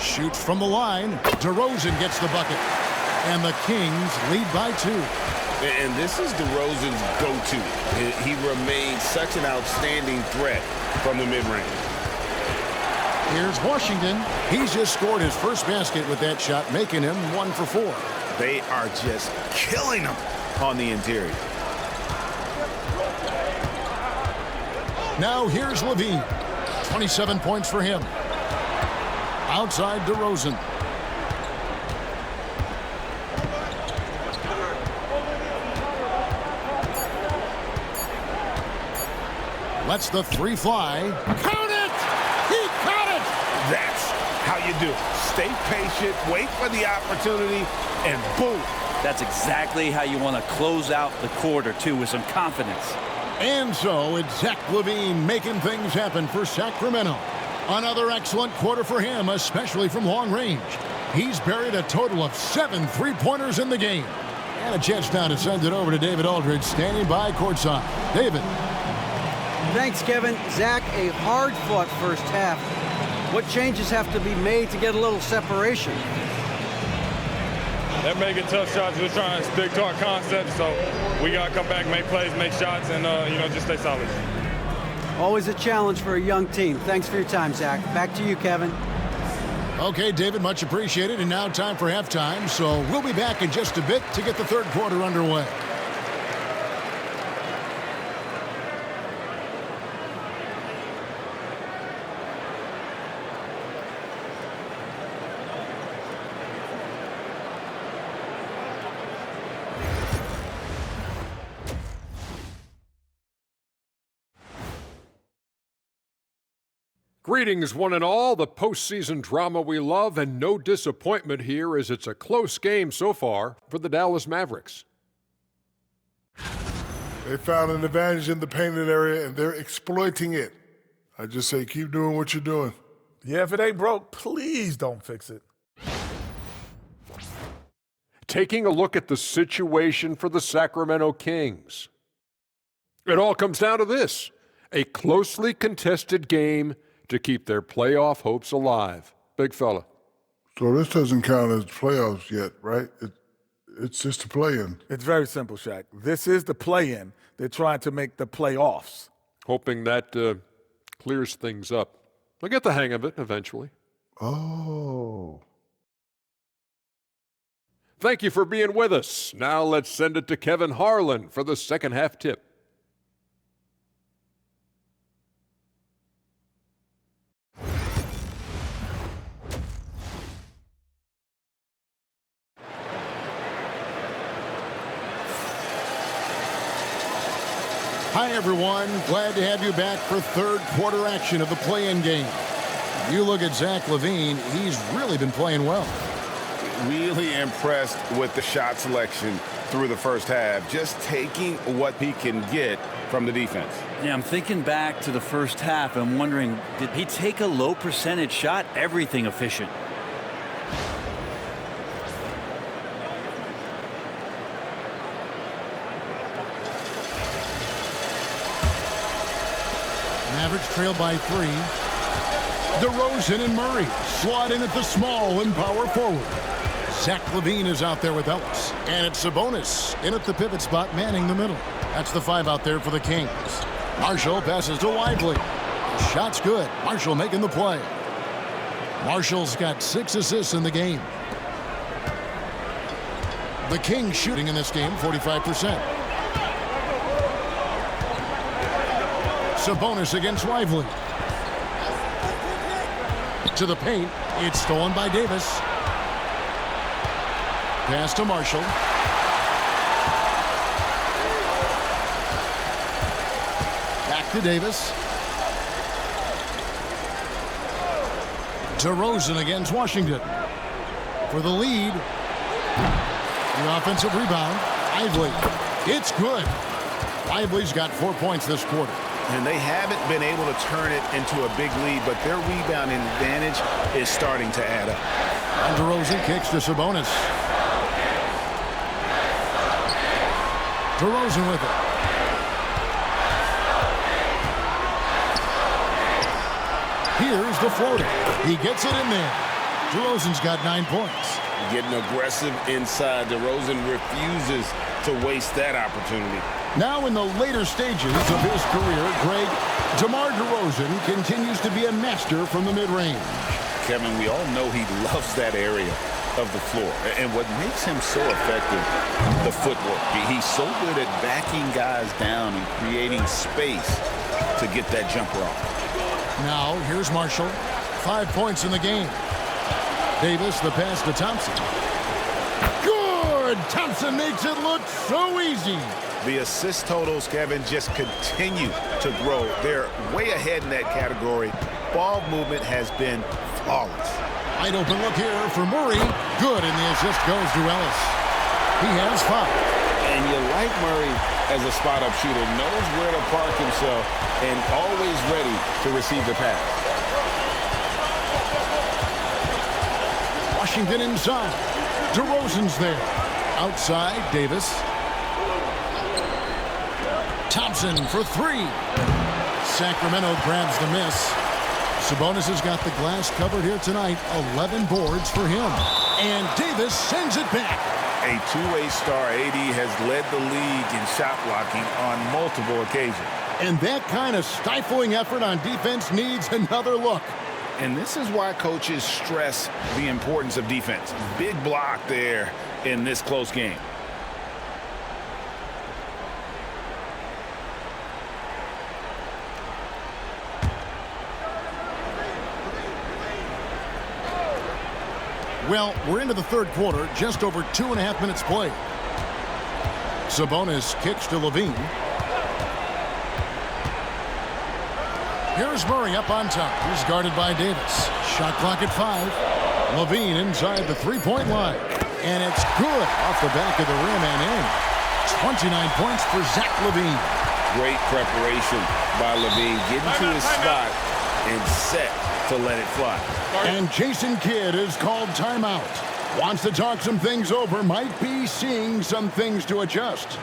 Shoots from the line. DeRozan gets the bucket. And the Kings lead by 2. And this is DeRozan's go-to. He remains such an outstanding threat from the mid-range. Here's Washington. He's just scored his first basket with that shot, making him 1 for 4. They are just killing them on the interior. Now here's lavine. 27 points for him. Outside DeRozan. Lets the three fly. Count it! He caught it! That's how you do it. Stay patient, wait for the opportunity, and boom. That's exactly how you want to close out the quarter, too, with some confidence. And so it's Zach LaVine making things happen for Sacramento. Another excellent quarter for him, especially from long range. He's buried a total of 7 three-pointers in the game. And a chance now to send it over to David Aldridge, standing by courtside. David. Thanks, Kevin. Zach, a hard-fought first half. What changes have to be made to get a little separation? They're making tough shots. We're trying to stick to our concept, so we got to come back, make plays, make shots, and, just stay solid. Always a challenge for a young team. Thanks for your time, Zach. Back to you, Kevin. Okay, David, much appreciated. And now time for halftime, so we'll be back in just a bit to get the third quarter underway. Greetings, one and all. The postseason drama we love, and no disappointment here as it's a close game so far for the Dallas Mavericks. They found an advantage in the painted area, and they're exploiting it. I just say keep doing what you're doing. Yeah, if it ain't broke, please don't fix it. Taking a look at the situation for the Sacramento Kings. It all comes down to this: a closely contested game to keep their playoff hopes alive. Big fella. So this doesn't count as playoffs yet, right? It's just a play-in. It's very simple, Shaq. This is the play-in. They're trying to make the playoffs. Hoping that clears things up. They'll get the hang of it eventually. Oh. Thank you for being with us. Now let's send it to Kevin Harlan for the second half tip. Hi, everyone. Glad to have you back for third quarter action of the play-in game. You look at Zach lavine, he's really been playing well. Really impressed with the shot selection through the first half, just taking what he can get from the defense. Yeah, I'm thinking back to the first half. I'm wondering, did he take a low percentage shot? Everything efficient. Mavericks trail by 3. DeRozan and Murray slot in at the small and power forward. Zach lavine is out there with Ellis. And it's Sabonis in at the pivot spot, manning the middle. That's the 5 out there for the Kings. Marshall passes to Lively. Shot's good. Marshall making the play. Marshall's got 6 assists in the game. The Kings shooting in this game 45%. Sabonis against Lively. To the paint. It's stolen by Davis. Pass to Marshall. Back to Davis. DeRozan against Washington. For the lead. The offensive rebound. Lively. It's good. Lively's got 4 points this quarter. And they haven't been able to turn it into a big lead, but their rebounding advantage is starting to add up. And DeRozan kicks to Sabonis. DeRozan with it. Here's the floater. He gets it in there. DeRozan's got 9 points. Getting aggressive inside. DeRozan refuses to waste that opportunity. Now in the later stages of his career, Greg, DeMar DeRozan continues to be a master from the mid-range. Kevin, we all know he loves that area of the floor. And what makes him so effective, the footwork. He's so good at backing guys down and creating space to get that jumper off. Now, here's Marshall. 5 points in the game. Davis, the pass to Thompson. Good! Thompson makes it look so easy. The assist totals, Kevin, just continue to grow. They're way ahead in that category. Ball movement has been flawless. Wide open look here for Murray. Good, and the assist goes to Ellis. He has 5. And you like Murray as a spot-up shooter. Knows where to park himself and always ready to receive the pass. Washington inside. DeRozan's there. Outside, Davis. Thompson for 3. Sacramento grabs the miss. Sabonis has got the glass covered here tonight. 11 boards for him. And Davis sends it back. A two-way star, AD has led the league in shot blocking on multiple occasions. And that kind of stifling effort on defense needs another look. And this is why coaches stress the importance of defense. Big block there in this close game. Well, we're into the third quarter, just over 2.5 minutes played. Sabonis kicks to lavine. Here's Murray up on top. He's guarded by Davis. Shot clock at 5. lavine inside the three-point line. And it's good off the back of the rim and in. 29 points for Zach lavine. Great preparation by lavine. Getting to his spot and set to let it fly. And Jason Kidd is called timeout. Wants to talk some things over. Might be seeing some things to adjust.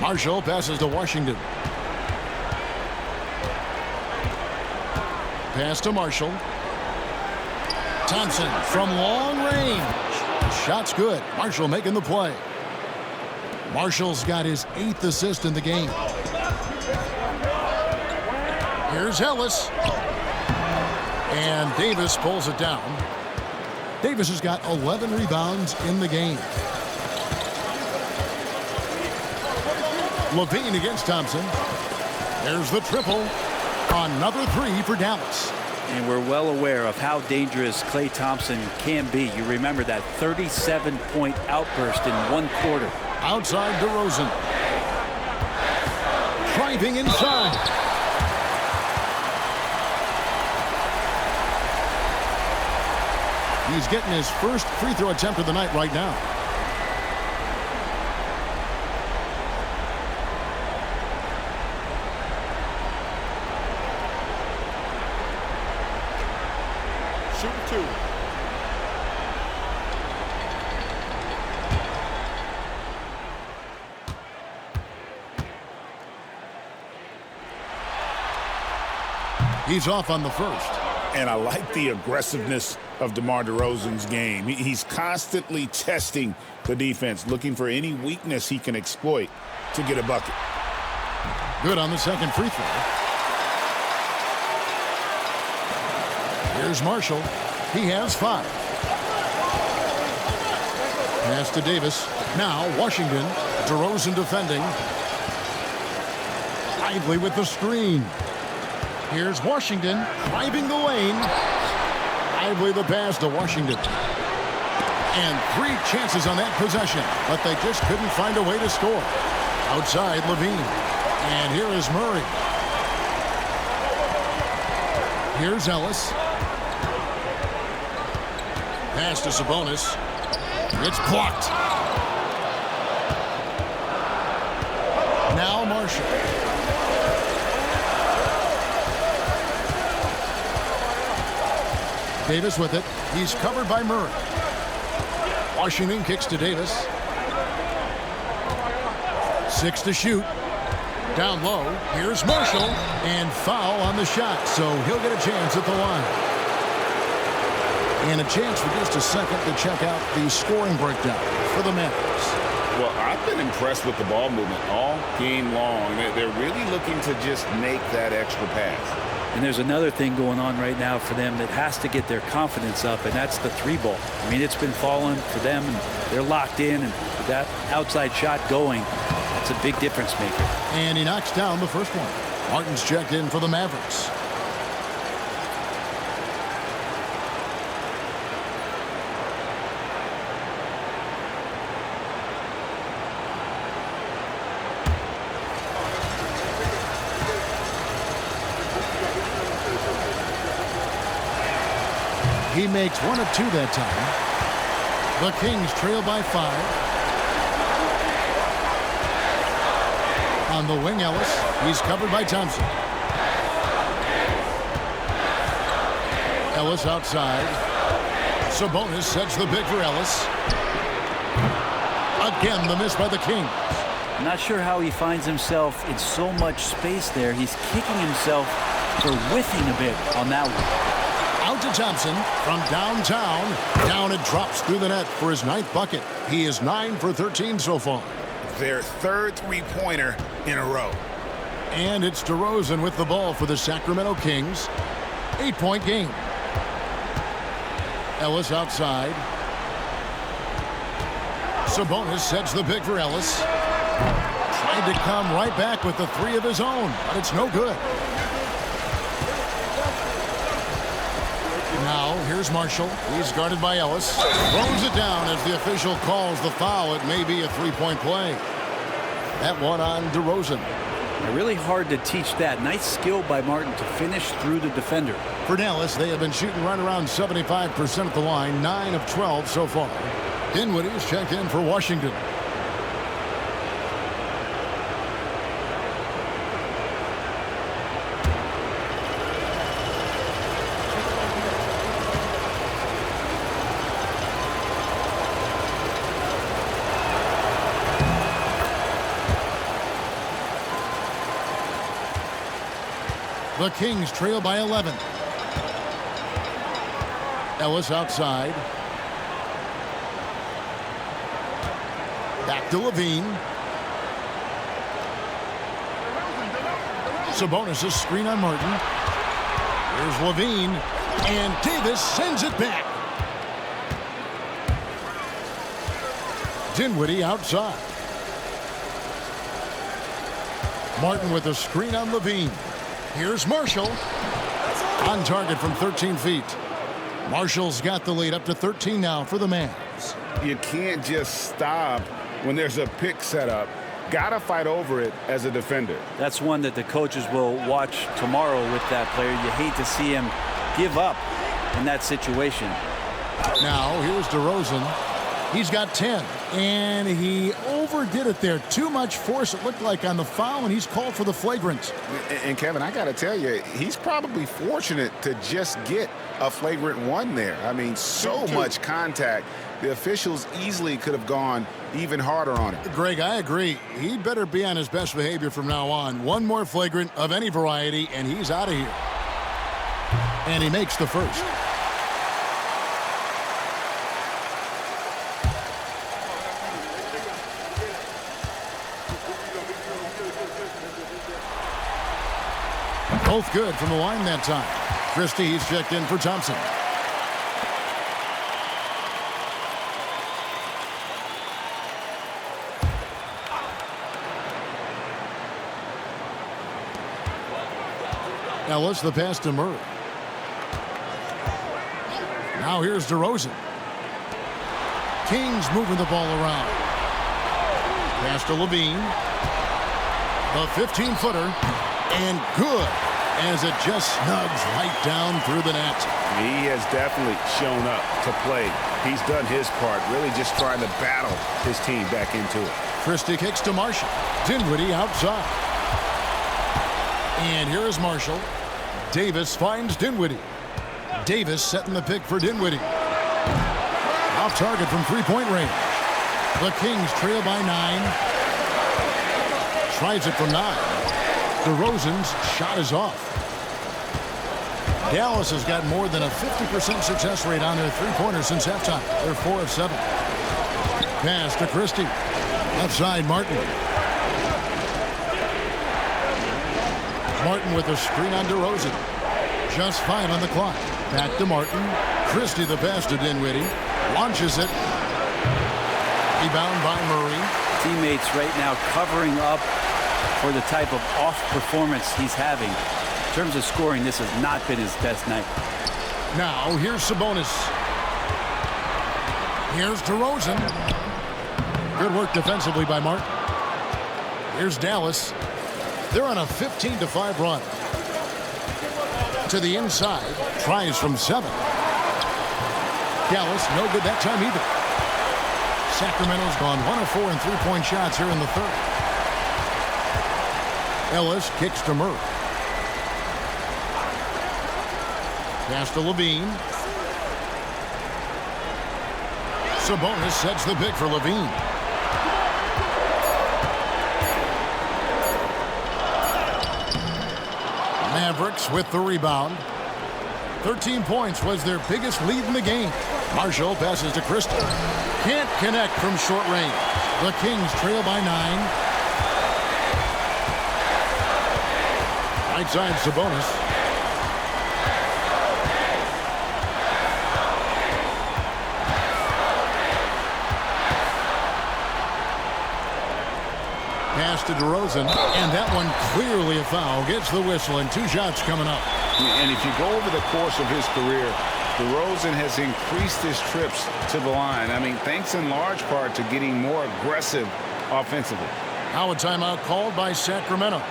Marshall passes to Washington. Pass to Marshall. Thompson from long range. Shot's good. Marshall making the play. Marshall's got his 8th assist in the game. Here's Ellis. And Davis pulls it down. Davis has got 11 rebounds in the game. lavine against Thompson. There's the triple. Another 3 for Dallas. And we're well aware of how dangerous Klay Thompson can be. You remember that 37-point outburst in 1 quarter. Outside DeRozan. Driving inside. He's getting his first free throw attempt of the night right now. He's off on the first. And I like the aggressiveness of DeMar DeRozan's game. He's constantly testing the defense, looking for any weakness he can exploit to get a bucket. Good on the second free throw. Here's Marshall. He has 5. Pass to Davis. Now Washington. DeRozan defending. Lively with the screen. Here's Washington driving the lane. Lively the pass to Washington. And 3 chances on that possession, but they just couldn't find a way to score. Outside lavine. And here is Murray. Here's Ellis. Pass to Sabonis. It's blocked. Now Marshall. Davis with it. He's covered by Murray. Washington kicks to Davis. 6 to shoot. Down low. Here's Marshall. And foul on the shot. So he'll get a chance at the line. And a chance for just a second to check out the scoring breakdown for the Mavericks. Well, I've been impressed with the ball movement all game long. They're really looking to just make that extra pass. And there's another thing going on right now for them that has to get their confidence up, and that's the three ball. I mean, it's been falling for them, and they're locked in, and with that outside shot going, that's a big difference maker. And he knocks down the first one. Martin's checked in for the Mavericks. He makes 1 of 2 that time. The Kings trail by 5. On the wing, Ellis. He's covered by Thompson. Ellis outside. Sabonis sets the pick for Ellis. Again, the miss by the Kings. I'm not sure how he finds himself in so much space there. He's kicking himself for whiffing a bit on that one. Out to Thompson from downtown. Down it drops through the net for his 9th bucket. He is 9 for 13 so far. Their 3rd three-pointer in a row. And it's DeRozan with the ball for the Sacramento Kings. 8-point game. Ellis outside. Sabonis sets the pick for Ellis. Tried to come right back with the 3 of his own, but it's no good. Now, here's Marshall. He's guarded by Ellis. Throws it down as the official calls the foul. It may be a 3-point play. That one on DeRozan. Really hard to teach that. Nice skill by Martin to finish through the defender. For Dallas, they have been shooting right around 75% at the line. 9 of 12 so far. Dinwiddie's checked in for Washington. The Kings trail by 11. Ellis outside. Back to lavine. Sabonis' screen on Martin. Here's lavine. And Davis sends it back. Dinwiddie outside. Martin with a screen on lavine. Here's Marshall. On target from 13 feet. Marshall's got the lead up to 13 now for the Mavs. You can't just stop when there's a pick set up. Gotta fight over it as a defender. That's one that the coaches will watch tomorrow with that player. You hate to see him give up in that situation. Now, here's DeRozan. He's got 10, and he overdid it there. Too much force, it looked like, on the foul, and he's called for the flagrant. And Kevin, I got to tell you, he's probably fortunate to just get a flagrant 1 there. I mean, so much contact. The officials easily could have gone even harder on it. Greg, I agree. He'd better be on his best behavior from now on. One more flagrant of any variety, and he's out of here. And he makes the first. Both good from the line that time. Christie, he's checked in for Thompson. Ellis, the pass to Murray. Now here's DeRozan. Kings moving the ball around. Pass to lavine. The 15-footer. And good, as it just snugs right down through the net. He has definitely shown up to play. He's done his part, really just trying to battle his team back into it. Christie kicks to Marshall. Dinwiddie outside. And here is Marshall. Davis finds Dinwiddie. Davis setting the pick for Dinwiddie. Off target from three-point range. The Kings trail by 9. Tries it from 9. DeRozan's shot is off. Dallas has got more than a 50% success rate on their three-pointers since halftime. They're 4 of 7. Pass to Christie. Left side, Martin. Martin with a screen on DeRozan. Just 5 on the clock. Back to Martin. Christie the pass to Dinwiddie. Launches it. Rebound by Murray. Teammates right now covering up for the type of off performance he's having. In terms of scoring, this has not been his best night. Now, here's Sabonis. Here's DeRozan. Good work defensively by Martin. Here's Dallas. They're on a 15-5 run. To the inside. Tries from 7. Dallas, no good that time either. Sacramento's gone 1 of 4 in three-point shots here in the third. Ellis kicks to Murray. Pass to lavine. Sabonis sets the pick for lavine. Mavericks with the rebound. 13 points was their biggest lead in the game. Marshall passes to Christie. Can't connect from short range. The Kings trail by 9. Right side, Sabonis. Pass to DeRozan, and that one clearly a foul. Gets the whistle, and 2 shots coming up. And if you go over the course of his career, DeRozan has increased his trips to the line. I mean, thanks in large part to getting more aggressive offensively. Now a timeout called by Sacramento.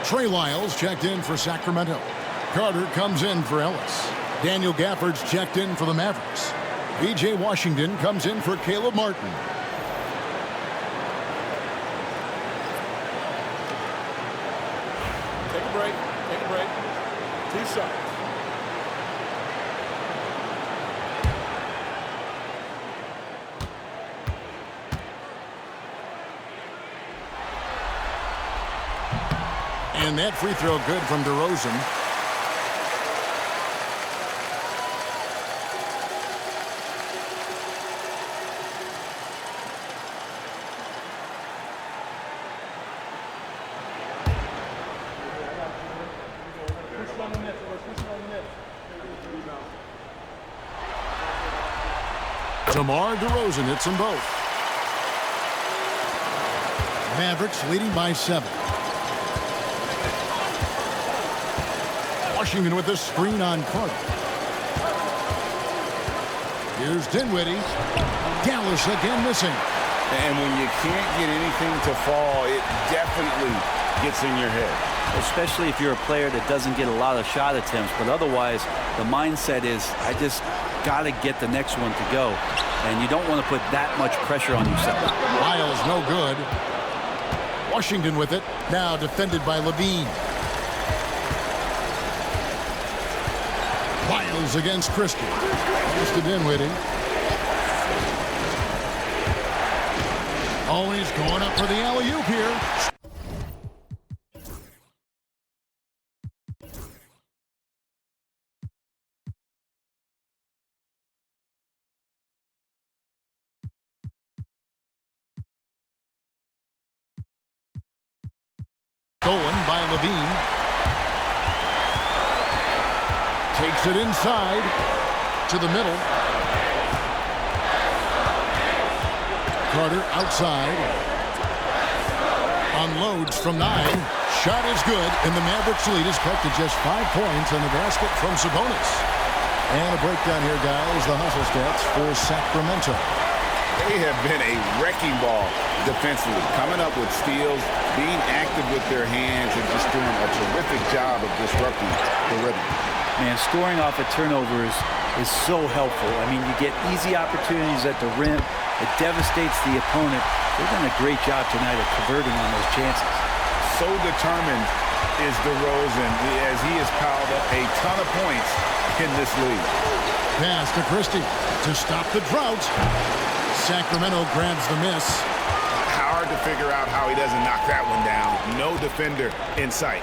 Trey Lyles checked in for Sacramento. Carter comes in for Ellis. Daniel Gafford's checked in for the Mavericks. B.J. Washington comes in for Caleb Martin. Take a break. Take a break. 2 shots. And that free throw good from DeRozan. DeMar DeRozan hits them both. Mavericks leading by 7. Washington with the screen on Carter. Here's Dinwiddie. Dallas again missing. And when you can't get anything to fall, it definitely gets in your head. Especially if you're a player that doesn't get a lot of shot attempts, but otherwise the mindset is, I just got to get the next one to go. And you don't want to put that much pressure on yourself. Lyles no good. Washington with it. Now defended by lavine. Lyles against Christie. Goes to Dinwiddie. Always going up for the alley-oop here. Stolen by lavine. Takes it inside to the middle. Carter outside. Unloads from 9. Shot is good, and the Mavericks lead is cut to just 5 points on the basket from Sabonis. And a breakdown here, guys. The hustle stats for Sacramento. They have been a wrecking ball defensively, coming up with steals, being active with their hands, and just doing a terrific job of disrupting the rhythm. Man, scoring off of turnovers is so helpful. I mean, you get easy opportunities at the rim. It devastates the opponent. They've done a great job tonight of converting on those chances. So determined is DeRozan as he has piled up a ton of points in this league. Pass to Christie to stop the drought. Sacramento grabs the miss. Hard to figure out how he doesn't knock that one down. No defender in sight.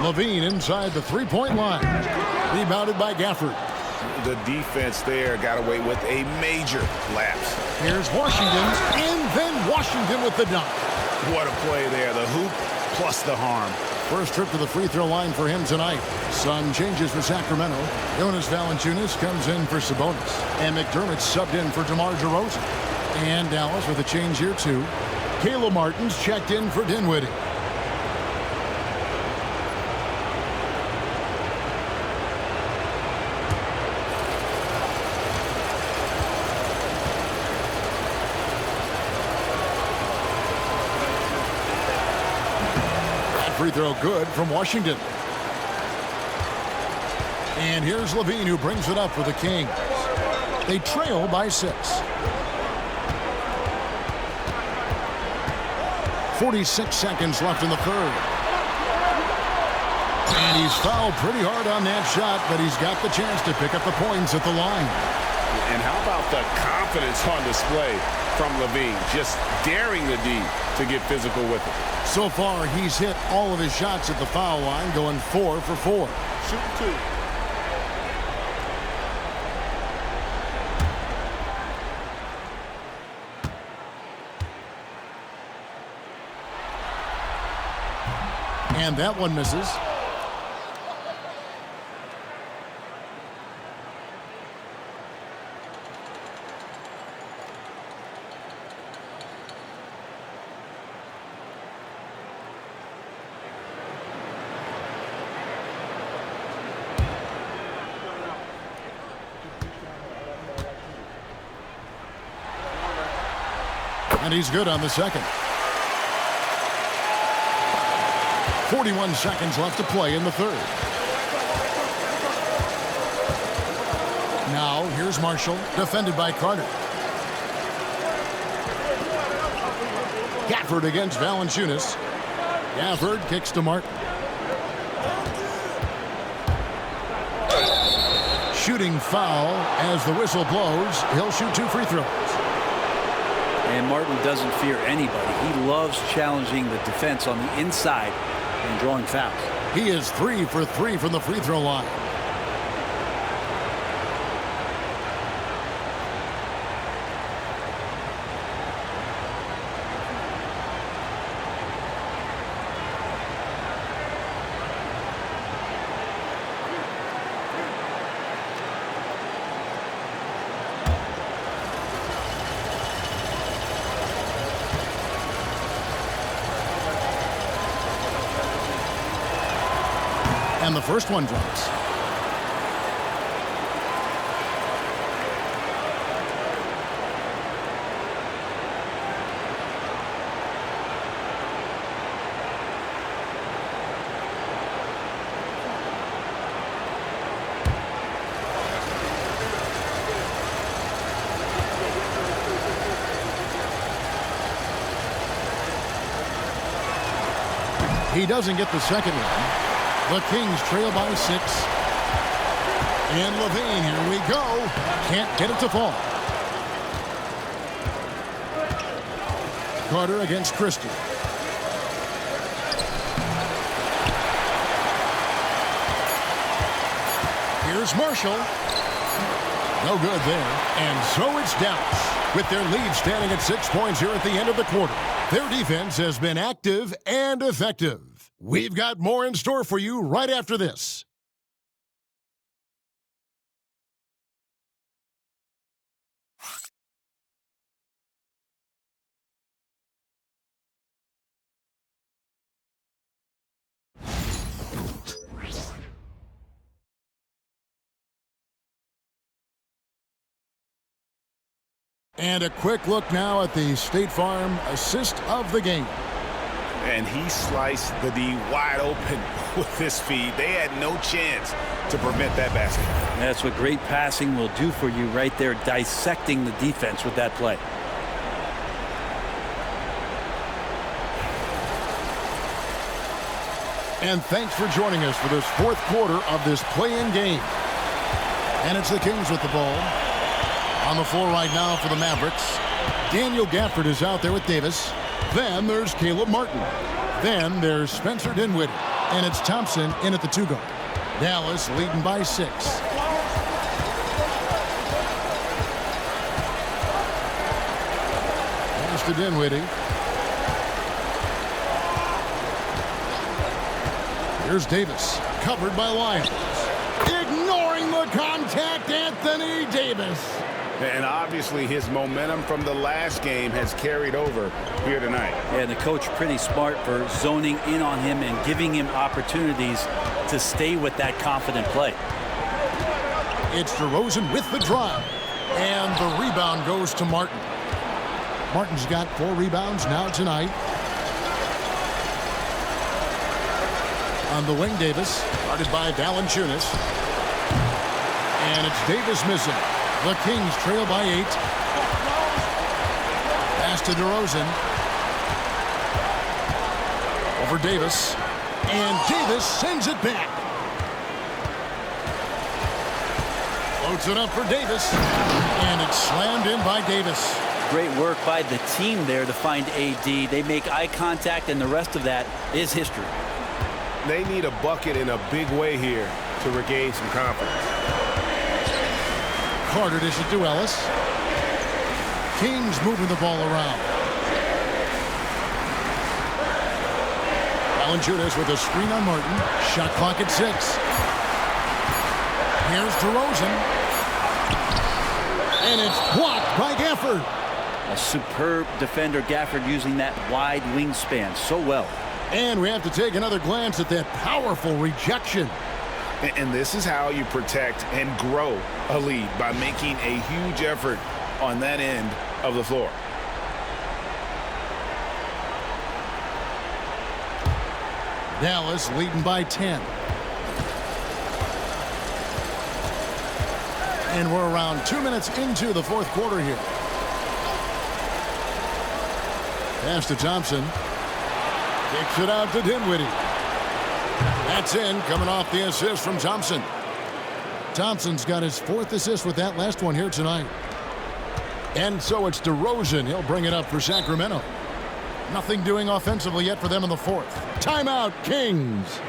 lavine inside the three-point line. Rebounded by Gafford. The defense there got away with a major lapse. Here's Washington, and then Washington with the dunk. What a play there. The hoop plus the harm. First trip to the free throw line for him tonight. Some changes for Sacramento. Jonas Valanciunas comes in for Sabonis. And McDermott subbed in for DeMar DeRozan. And Dallas with a change here too. Caleb Martin's checked in for Dinwiddie. Free throw good from Washington. And here's lavine, who brings it up for the Kings. They trail by 6. 46 seconds left in the third. And he's fouled pretty hard on that shot, but he's got the chance to pick up the points at the line. And how about the confidence on display from lavine, just daring the D to get physical with it. So far, he's hit all of his shots at the foul line, going 4 for 4. Shoot 2. And that one misses. And he's good on the second. 41 seconds left to play in the third. Now, here's Marshall, defended by Carter. Gafford against Valanciunas. Gafford kicks to Martin. Shooting foul as the whistle blows. He'll shoot 2 free throws. And Martin doesn't fear anybody. He loves challenging the defense on the inside and drawing fouls. He is 3 for 3 from the free throw line. And the first one drops. He doesn't get the second one. The Kings trail by 6. And lavine, here we go. Can't get it to fall. Carter against Christie. Here's Marshall. No good there. And so it's Dallas, with their lead standing at 6 points here at the end of the quarter. Their defense has been active and effective. We've got more in store for you right after this. And a quick look now at the State Farm assist of the game. And he sliced the D wide open with his feet. They had no chance to prevent that basket. That's what great passing will do for you right there, dissecting the defense with that play. And thanks for joining us for this fourth quarter of this play-in game. And it's the Kings with the ball. On the floor right now for the Mavericks, Daniel Gafford is out there with Davis. Then there's Caleb Martin. Then there's Spencer Dinwiddie. And it's Thompson in at the 2-guard. Dallas leading by 6. Pass to Dinwiddie. Here's Davis, covered by Lyons. Ignoring the contact, Anthony Davis. And obviously his momentum from the last game has carried over here tonight. Yeah, and the coach pretty smart for zoning in on him and giving him opportunities to stay with that confident play. It's DeRozan with the drive. And the rebound goes to Martin. Martin's got 4 rebounds now tonight. On the wing, Davis, guarded by Valanciunas. And it's Davis missing. The Kings trail by 8. Pass to DeRozan. Over Davis. And Davis sends it back. Floats it up for Davis. And it's slammed in by Davis. Great work by the team there to find AD. They make eye contact, and the rest of that is history. They need a bucket in a big way here to regain some confidence. Carter dishes to Ellis. Kings moving the ball around. Valanciunas with a screen on Martin. Shot clock at 6. Here's DeRozan. And it's blocked by Gafford. A superb defender, Gafford, using that wide wingspan so well. And we have to take another glance at that powerful rejection. And this is how you protect and grow a lead, by making a huge effort on that end of the floor. Dallas leading by 10. And we're around 2 minutes into the fourth quarter here. Pass to Thompson. Kicks it out to Dinwiddie. That's in, coming off the assist from Thompson. Thompson's got his 4th assist with that last one here tonight. And so it's DeRozan. He'll bring it up for Sacramento. Nothing doing offensively yet for them in the 4th. Timeout, Kings.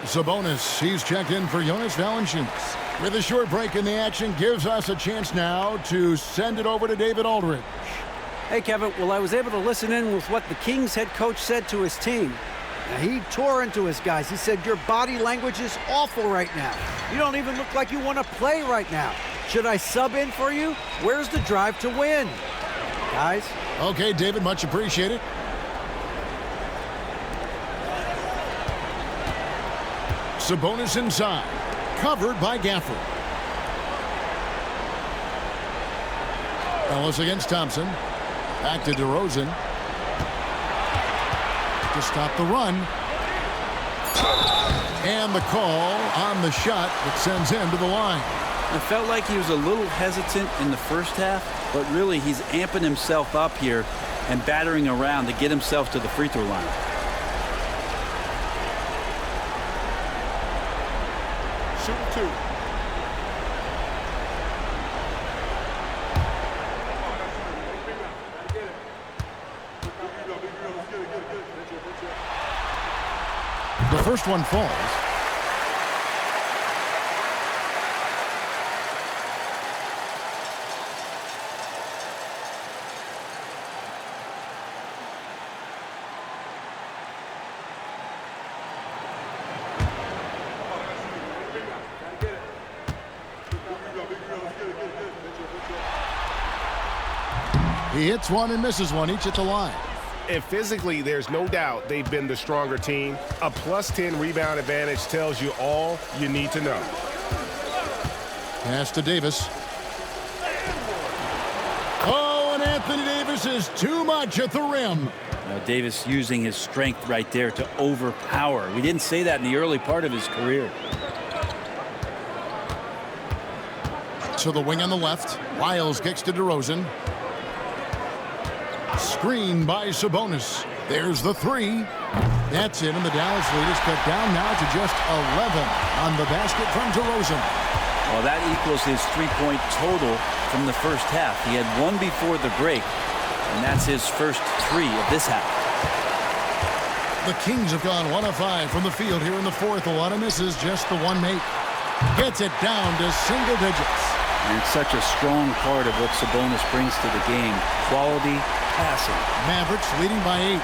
Sabonis, he's checked in for Jonas Valanciunas. With a short break in the action, gives us a chance now to send it over to David Aldridge. Hey, Kevin. Well, I was able to listen in with what the Kings head coach said to his team. Now, he tore into his guys. He said, your body language is awful right now. You don't even look like you want to play right now. Should I sub in for you? Where's the drive to win? Guys? Okay, David, much appreciated. Sabonis inside, covered by Gafford. Ellis against Thompson. Back to DeRozan. To stop the run. And the call on the shot that sends him to the line. It felt like he was a little hesitant in the first half, but really he's amping himself up here and battering around to get himself to the free throw line. Shooting two. The first one falls. He hits one and misses one, each at the line. And physically, there's no doubt they've been the stronger team. A +10 rebound advantage tells you all you need to know. Pass to Davis. Oh, and Anthony Davis is too much at the rim. Now Davis using his strength right there to overpower. We didn't say that in the early part of his career. To the wing on the left. Wiles kicks to DeRozan. Screen by Sabonis. There's the three. That's it, and the Dallas lead is cut down now to just 11 on the basket from DeRozan. Well, that equals his three-point total from the first half. He had one before the break, and that's his first three of this half. The Kings have gone 1 of 5 from the field here in the fourth. A lot of misses, just the one make. Gets it down to single digits. And it's such a strong part of what Sabonis brings to the game. Quality passing. Mavericks leading by 8.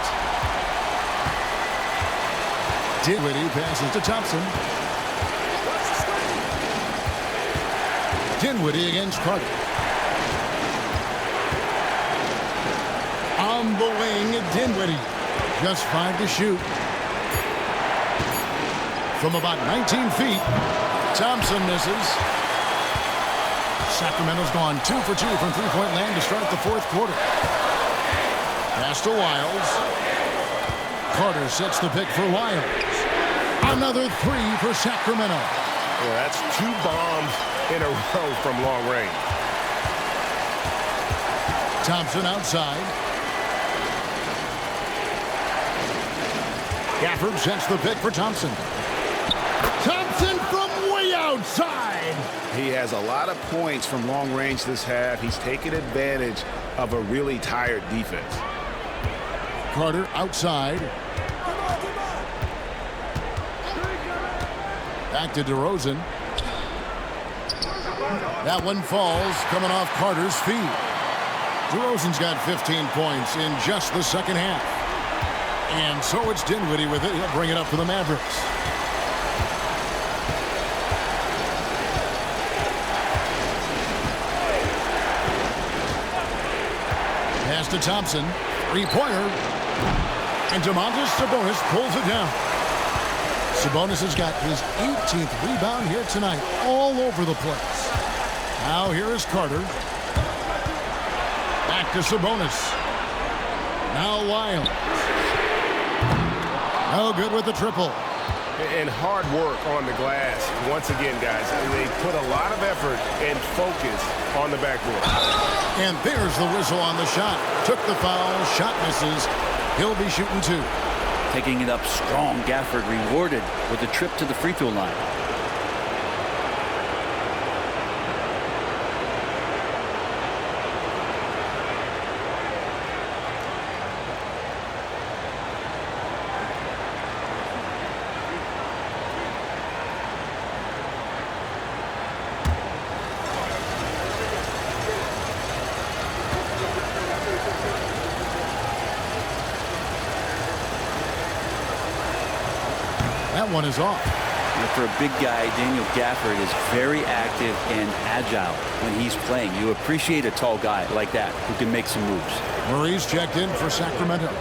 Dinwiddie passes to Thompson. Dinwiddie against Carter. On the wing, Dinwiddie. Just 5 to shoot. From about 19 feet, Thompson misses. Sacramento's gone 2 for 2 from three-point land to start the fourth quarter. Pass to Wiles. Carter sets the pick for Wiles. Another 3 for Sacramento. Well, that's 2 bombs in a row from long range. Thompson outside. Gafford sets the pick for Thompson. Thompson from way outside. He has a lot of points from long range this half. He's taken advantage of a really tired defense. Carter outside. Back to DeRozan. That one falls, coming off Carter's feet. DeRozan's got 15 points in just the second half. And so it's Dinwiddie with it. He'll bring it up for the Mavericks. Pass to Thompson. Three-pointer. And Domantas Sabonis pulls it down. Sabonis has got his 18th rebound here tonight, all over the place. Now here is Carter. Back to Sabonis. Now Wiles. No good with the triple. And hard work on the glass. Once again, guys, they put a lot of effort and focus on the backboard. And there's the whistle on the shot. Took the foul, shot misses. He'll be shooting 2. Taking it up strong, Gafford rewarded with a trip to the free throw line. That one is off. For a big guy, Daniel Gafford is very active and agile when he's playing. You appreciate a tall guy like that who can make some moves. Murray's checked in for Sacramento.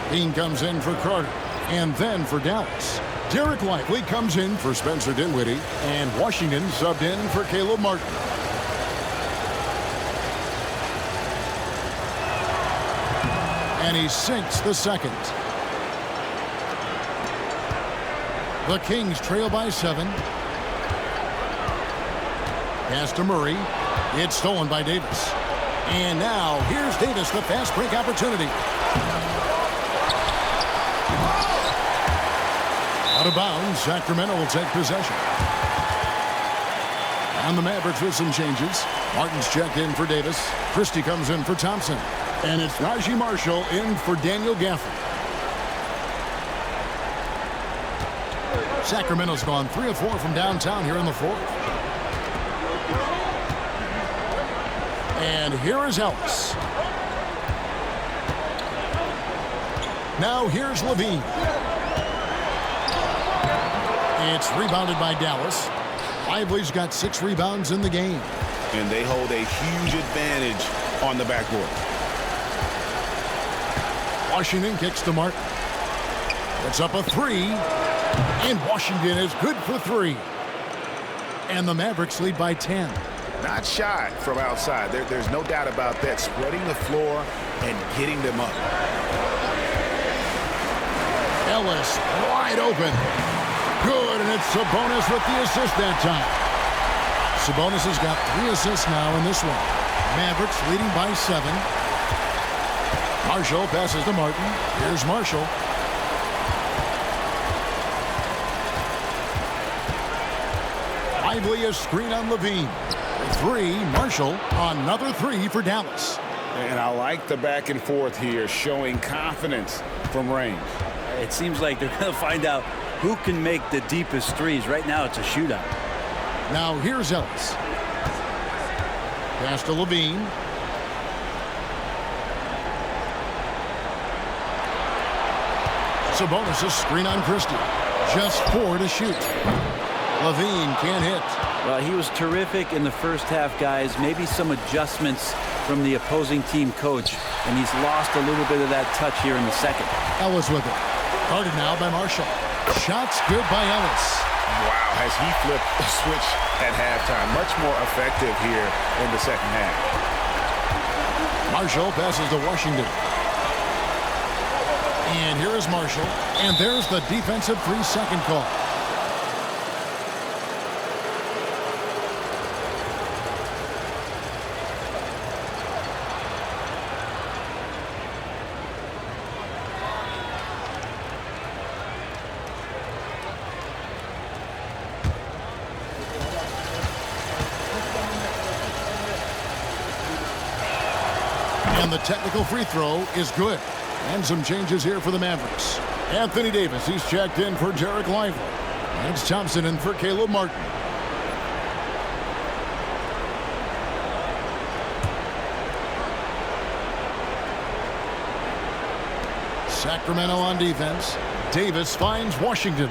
Bean comes in for Carter. And then for Dallas, Dereck Lively comes in for Spencer Dinwiddie. And Washington subbed in for Caleb Martin. And he sinks the second. The Kings trail by 7. Pass to Murray. It's stolen by Davis. And now here's Davis, the fast break opportunity. Out of bounds, Sacramento will take possession. And the Mavericks with some changes. Martin's checked in for Davis. Christie comes in for Thompson. And it's Naji Marshall in for Daniel Gafford. Sacramento's gone 3 of 4 from downtown here in the fourth. And here is Ellis. Now here's lavine. It's rebounded by Dallas. Lively's got 6 rebounds in the game. And they hold a huge advantage on the backboard. Washington kicks to Martin. It's up a 3. And Washington is good for 3. And the Mavericks lead by 10. Not shy from outside. There's no doubt about that. Spreading the floor and getting them up. Ellis wide open. Good, and it's Sabonis with the assist that time. Sabonis has got 3 assists now in this one. Mavericks leading by 7. Marshall passes to Martin. Here's Marshall. Lively a screen on lavine. 3, Marshall. Another 3 for Dallas. And I like the back and forth here, showing confidence from range. It seems like they're going to find out who can make the deepest threes. Right now, it's a shootout. Now here's Ellis. Pass to lavine. Sabonis a screen on Christie. Just 4 to shoot. lavine can't hit. Well, he was terrific in the first half, guys. Maybe some adjustments from the opposing team coach, and he's lost a little bit of that touch here in the second. Ellis with it. Guarded now by Marshall. Shots good by Ellis. Wow, has he flipped the switch at halftime. Much more effective here in the second half. Marshall passes to Washington. And here is Marshall. And there's the defensive 3-second call. And the technical free throw is good. And some changes here for the Mavericks. Anthony Davis, he's checked in for Dereck Lively. And it's Thompson in for Caleb Martin. Sacramento on defense. Davis finds Washington.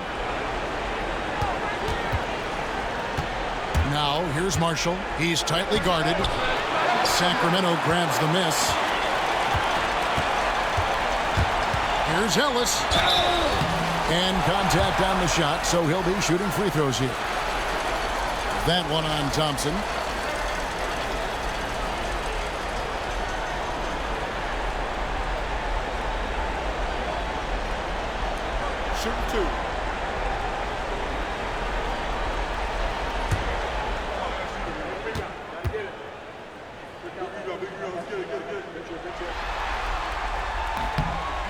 Now here's Marshall. He's tightly guarded. Sacramento grabs the miss. Here's Ellis. And contact on the shot, so he'll be shooting free throws here. That one on Thompson. Shoot 2.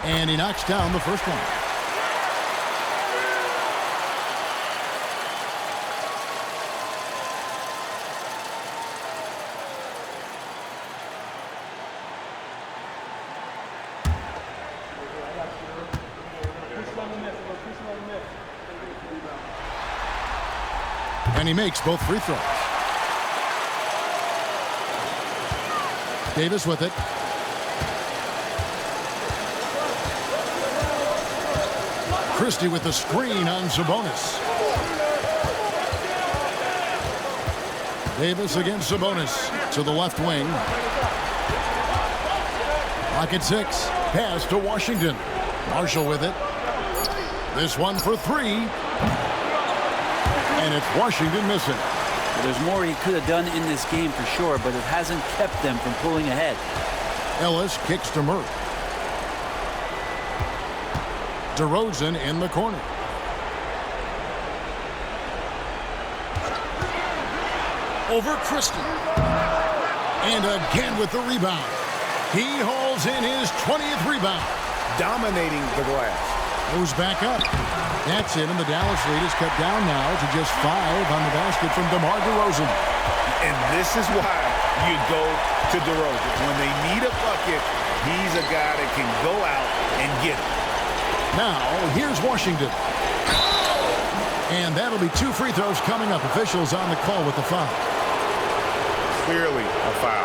And he knocks down the first one. And he makes both free throws. Davis with it. Christie with the screen on Sabonis. Davis against Sabonis to the left wing. Clock at 6. Pass to Washington. Marshall with it. This one for 3. And it's Washington missing. Well, there's more he could have done in this game for sure, but it hasn't kept them from pulling ahead. Ellis kicks to Murray. DeRozan in the corner. Over Christie. And again with the rebound. He hauls in his 20th rebound. Dominating the glass. Moves back up. That's it, and the Dallas lead is cut down now to just 5 on the basket from DeMar DeRozan. And this is why you go to DeRozan. When they need a bucket, he's a guy that can go out and get it. Now, here's Washington. And that'll be 2 free throws coming up. Officials on the call with the foul. Clearly a foul.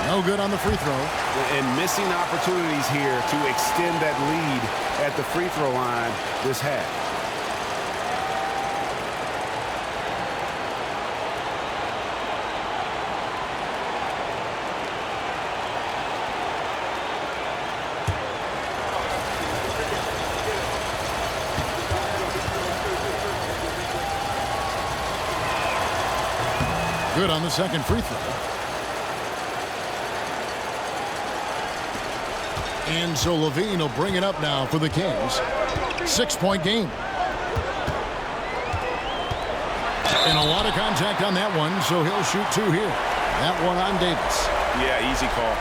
No good on the free throw. And missing opportunities here to extend that lead at the free throw line this half. Good on the second free throw. And so lavine will bring it up now for the Kings. 6-point game. And a lot of contact on that one, so he'll shoot 2 here. That one on Davis. Yeah, easy call.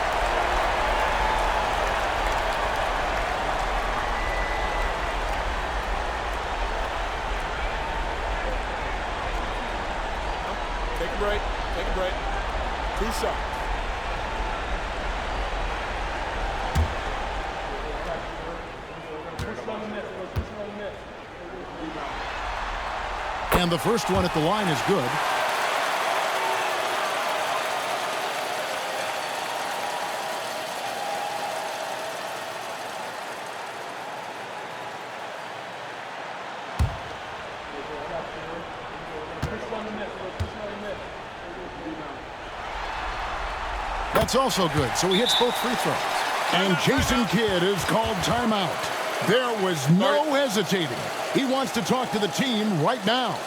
Take a break. Take a break. 2 shots. And the first one at the line is good. That's also good, so he hits both free throws. And Jason Kidd is called timeout. There was no hesitating. He wants to talk to the team right now.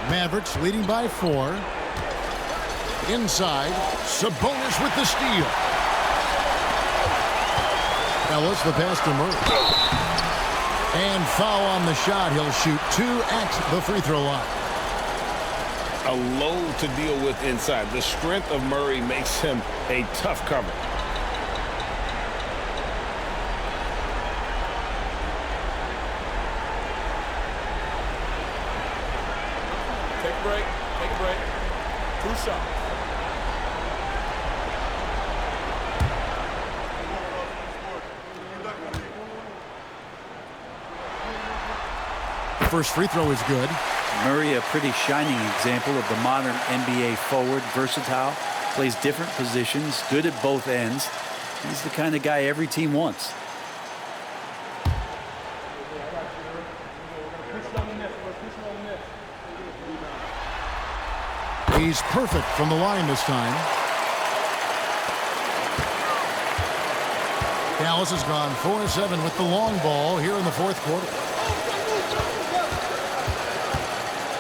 Mavericks leading by 4. Inside, Sabonis with the steal. Ellis, the pass to Murray. And foul on the shot. He'll shoot 2 at the free throw line. A load to deal with inside. The strength of Murray makes him a tough cover. Take a break. Take a break. 2 shots. First free throw is good. Murray, a pretty shining example of the modern NBA forward, versatile, plays different positions, good at both ends. He's the kind of guy every team wants. He's perfect from the line this time. Dallas has gone 4-7 with the long ball here in the fourth quarter.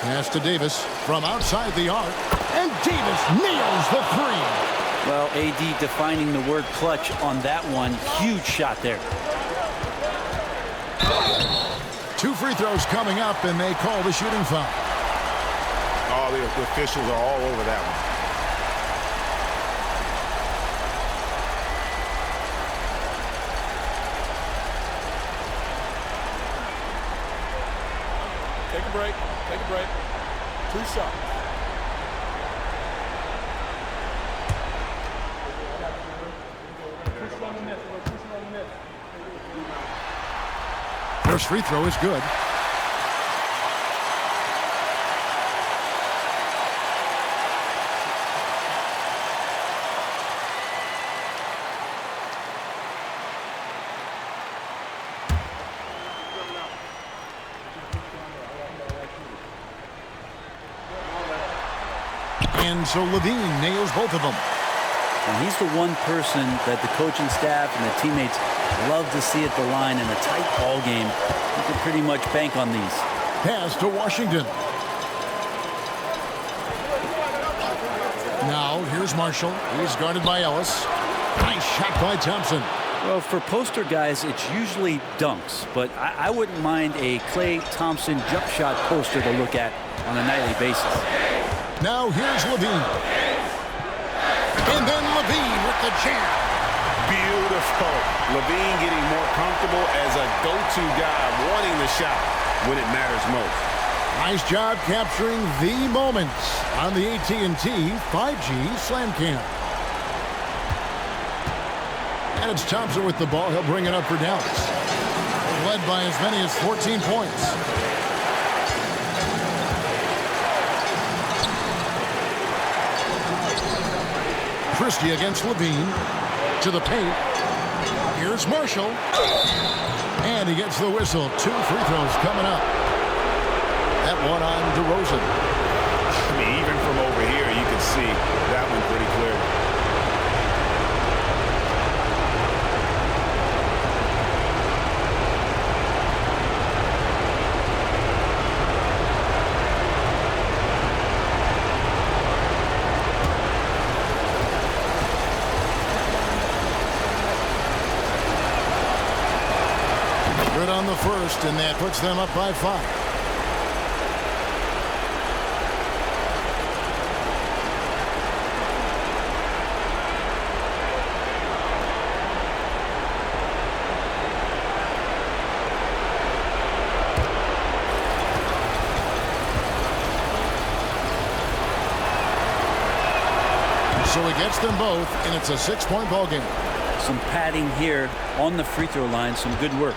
Pass to Davis from outside the arc, and Davis nails the three. Well, AD defining the word clutch on that one. Huge shot there. 2 free throws coming up, and they call the shooting foul. Oh, the officials are all over that one. Take a break. Take a break. 2 shots. First free throw is good. And so lavine nails both of them. And he's the one person that the coaching staff and the teammates love to see at the line in a tight ball game. You can pretty much bank on these. Pass to Washington. Now here's Marshall. He's guarded by Ellis. Nice shot by Thompson. Well, for poster guys, it's usually dunks, but I wouldn't mind a Klay Thompson jump shot poster to look at on a nightly basis. Now here's lavine. And then lavine with the jam. Beautiful. lavine getting more comfortable as a go-to guy, wanting the shot when it matters most. Nice job capturing the moments on the AT&T 5G Slam Cam. And it's Thompson with the ball. He'll bring it up for Dallas. Led by as many as 14 points. Christie against lavine. To the paint. Here's Marshall. And he gets the whistle. 2 free throws coming up. That one on DeRozan. I mean, even from over here, you can see that one pretty clearly. Good on the first, and that puts them up by 5. So he gets them both, and it's a 6-point ball game. Some padding here on the free throw line. Some good work.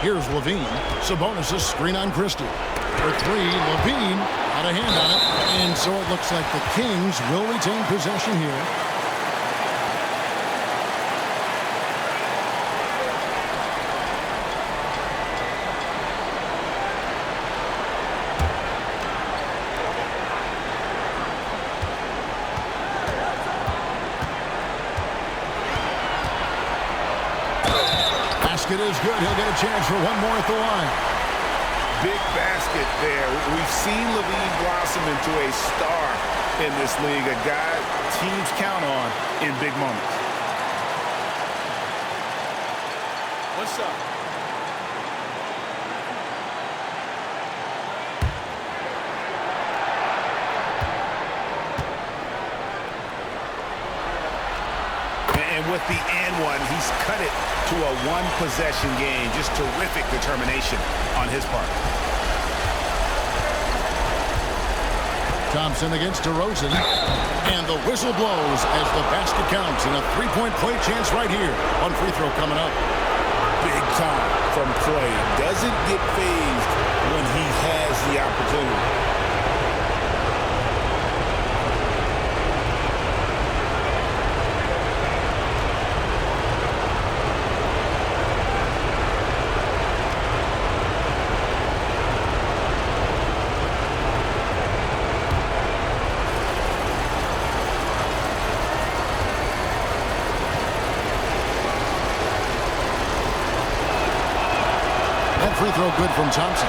Here's lavine. Sabonis' screen on Christie. For 3, lavine had a hand on it. And so it looks like the Kings will retain possession here. Basket is good. He'll get a chance for one more at the line. big basket there. We've seen lavine blossom into a star in this league, a guy teams count on in big moments. What's up? And with the and one, he's cut it to a one-possession game. Just terrific determination on his part. Thompson against DeRozan. And the whistle blows as the basket counts. And a three-point play chance right here. One free throw coming up. Big time from Klay. Doesn't get phased when he has the opportunity. Free throw good from Thompson.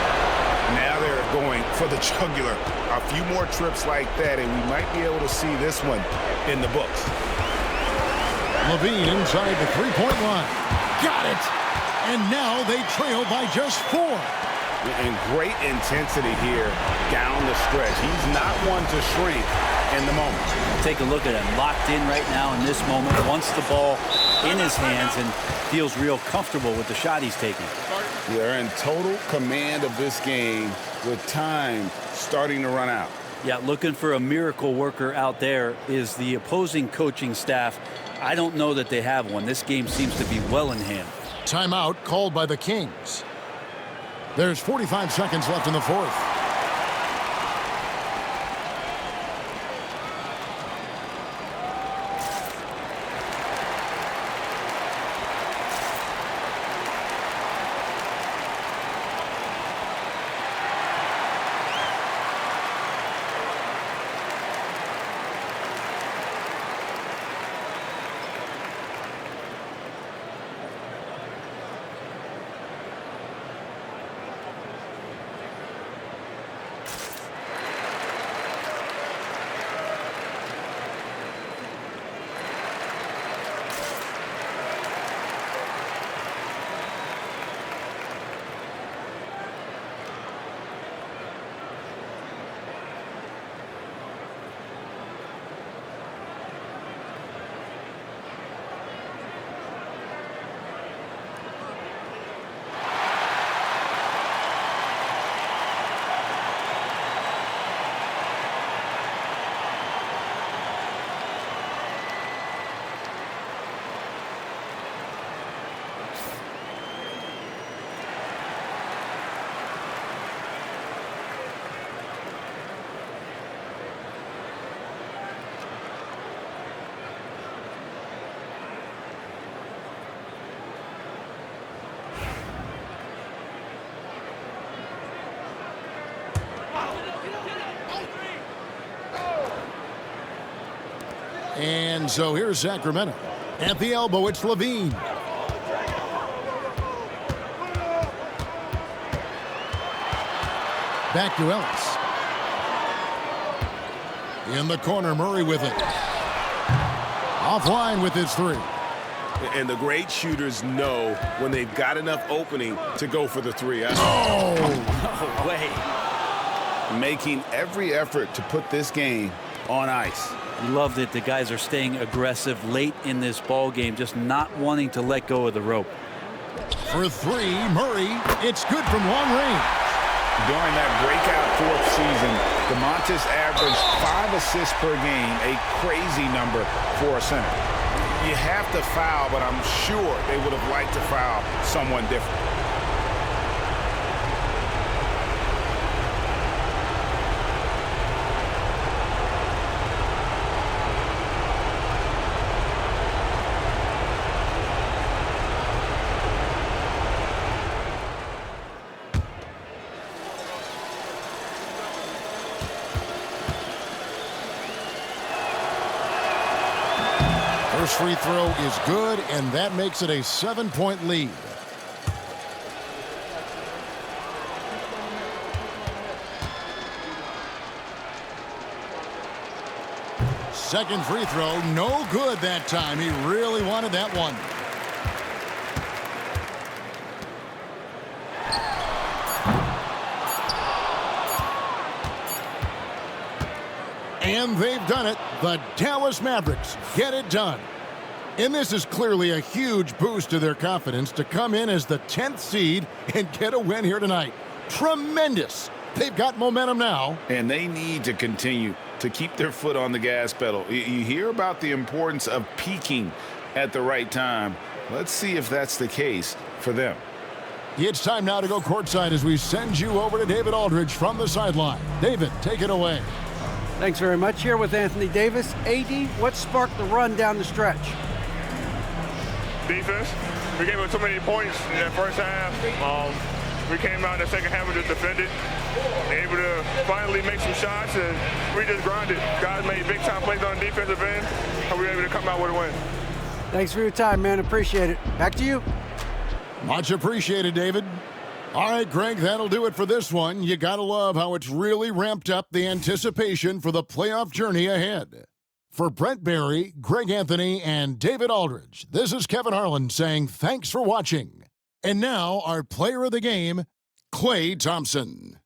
Now they're going for the jugular. A few more trips like that, and we might be able to see this one in the books. lavine inside the three-point line. Got it! And now they trail by just 4. And great intensity here down the stretch. He's not one to shrink in the moment. Take a look at him, locked in right now in this moment, wants the ball in his hands and feels real comfortable with the shot he's taking. They're in total command of this game with time starting to run out. Yeah, looking for a miracle worker out there is the opposing coaching staff. I don't know that they have one. This game seems to be well in hand. Timeout called by the Kings. There's 45 seconds left in the fourth. And so here's Sacramento. At the elbow, it's lavine. Back to Ellis. In the corner, Murray with it. Offline with his 3. And the great shooters know when they've got enough opening to go for the 3. Oh! No way. Making every effort to put this game on ice. Love that the guys are staying aggressive late in this ball game, just not wanting to let go of the rope. For 3, Murray. It's good from long range. During that breakout 4th season, DeMontis averaged 5 assists per game, a crazy number for a center. You have to foul, but I'm sure they would have liked to foul someone different. First free throw is good, and that makes it a 7-point lead. second free throw, no good that time. He really wanted that one. And they've done it. The Dallas Mavericks get it done. And this is clearly a huge boost to their confidence to come in as the 10th seed and get a win here tonight. Tremendous. They've got momentum now. And they need to continue to keep their foot on the gas pedal. You hear about the importance of peaking at the right time. Let's see if that's the case for them. It's time now to go courtside as we send you over to David Aldridge from the sideline. David, take it away. Thanks very much. Here with Anthony Davis. AD, what sparked the run down the stretch? Defense. We gave up too many points in that first half. We came out in the second half and just defended, able to finally make some shots, and we just grinded. Guys made big-time plays on the defensive end, and we were able to come out with a win. Thanks for your time, man. Appreciate it. Back to you. Much appreciated, David. All right, Greg, that'll do it for this one. You gotta love how it's really ramped up the anticipation for the playoff journey ahead. For Brent Barry, Greg Anthony, and David Aldridge, this is Kevin Harlan saying thanks for watching. And now, our player of the game, Klay Thompson.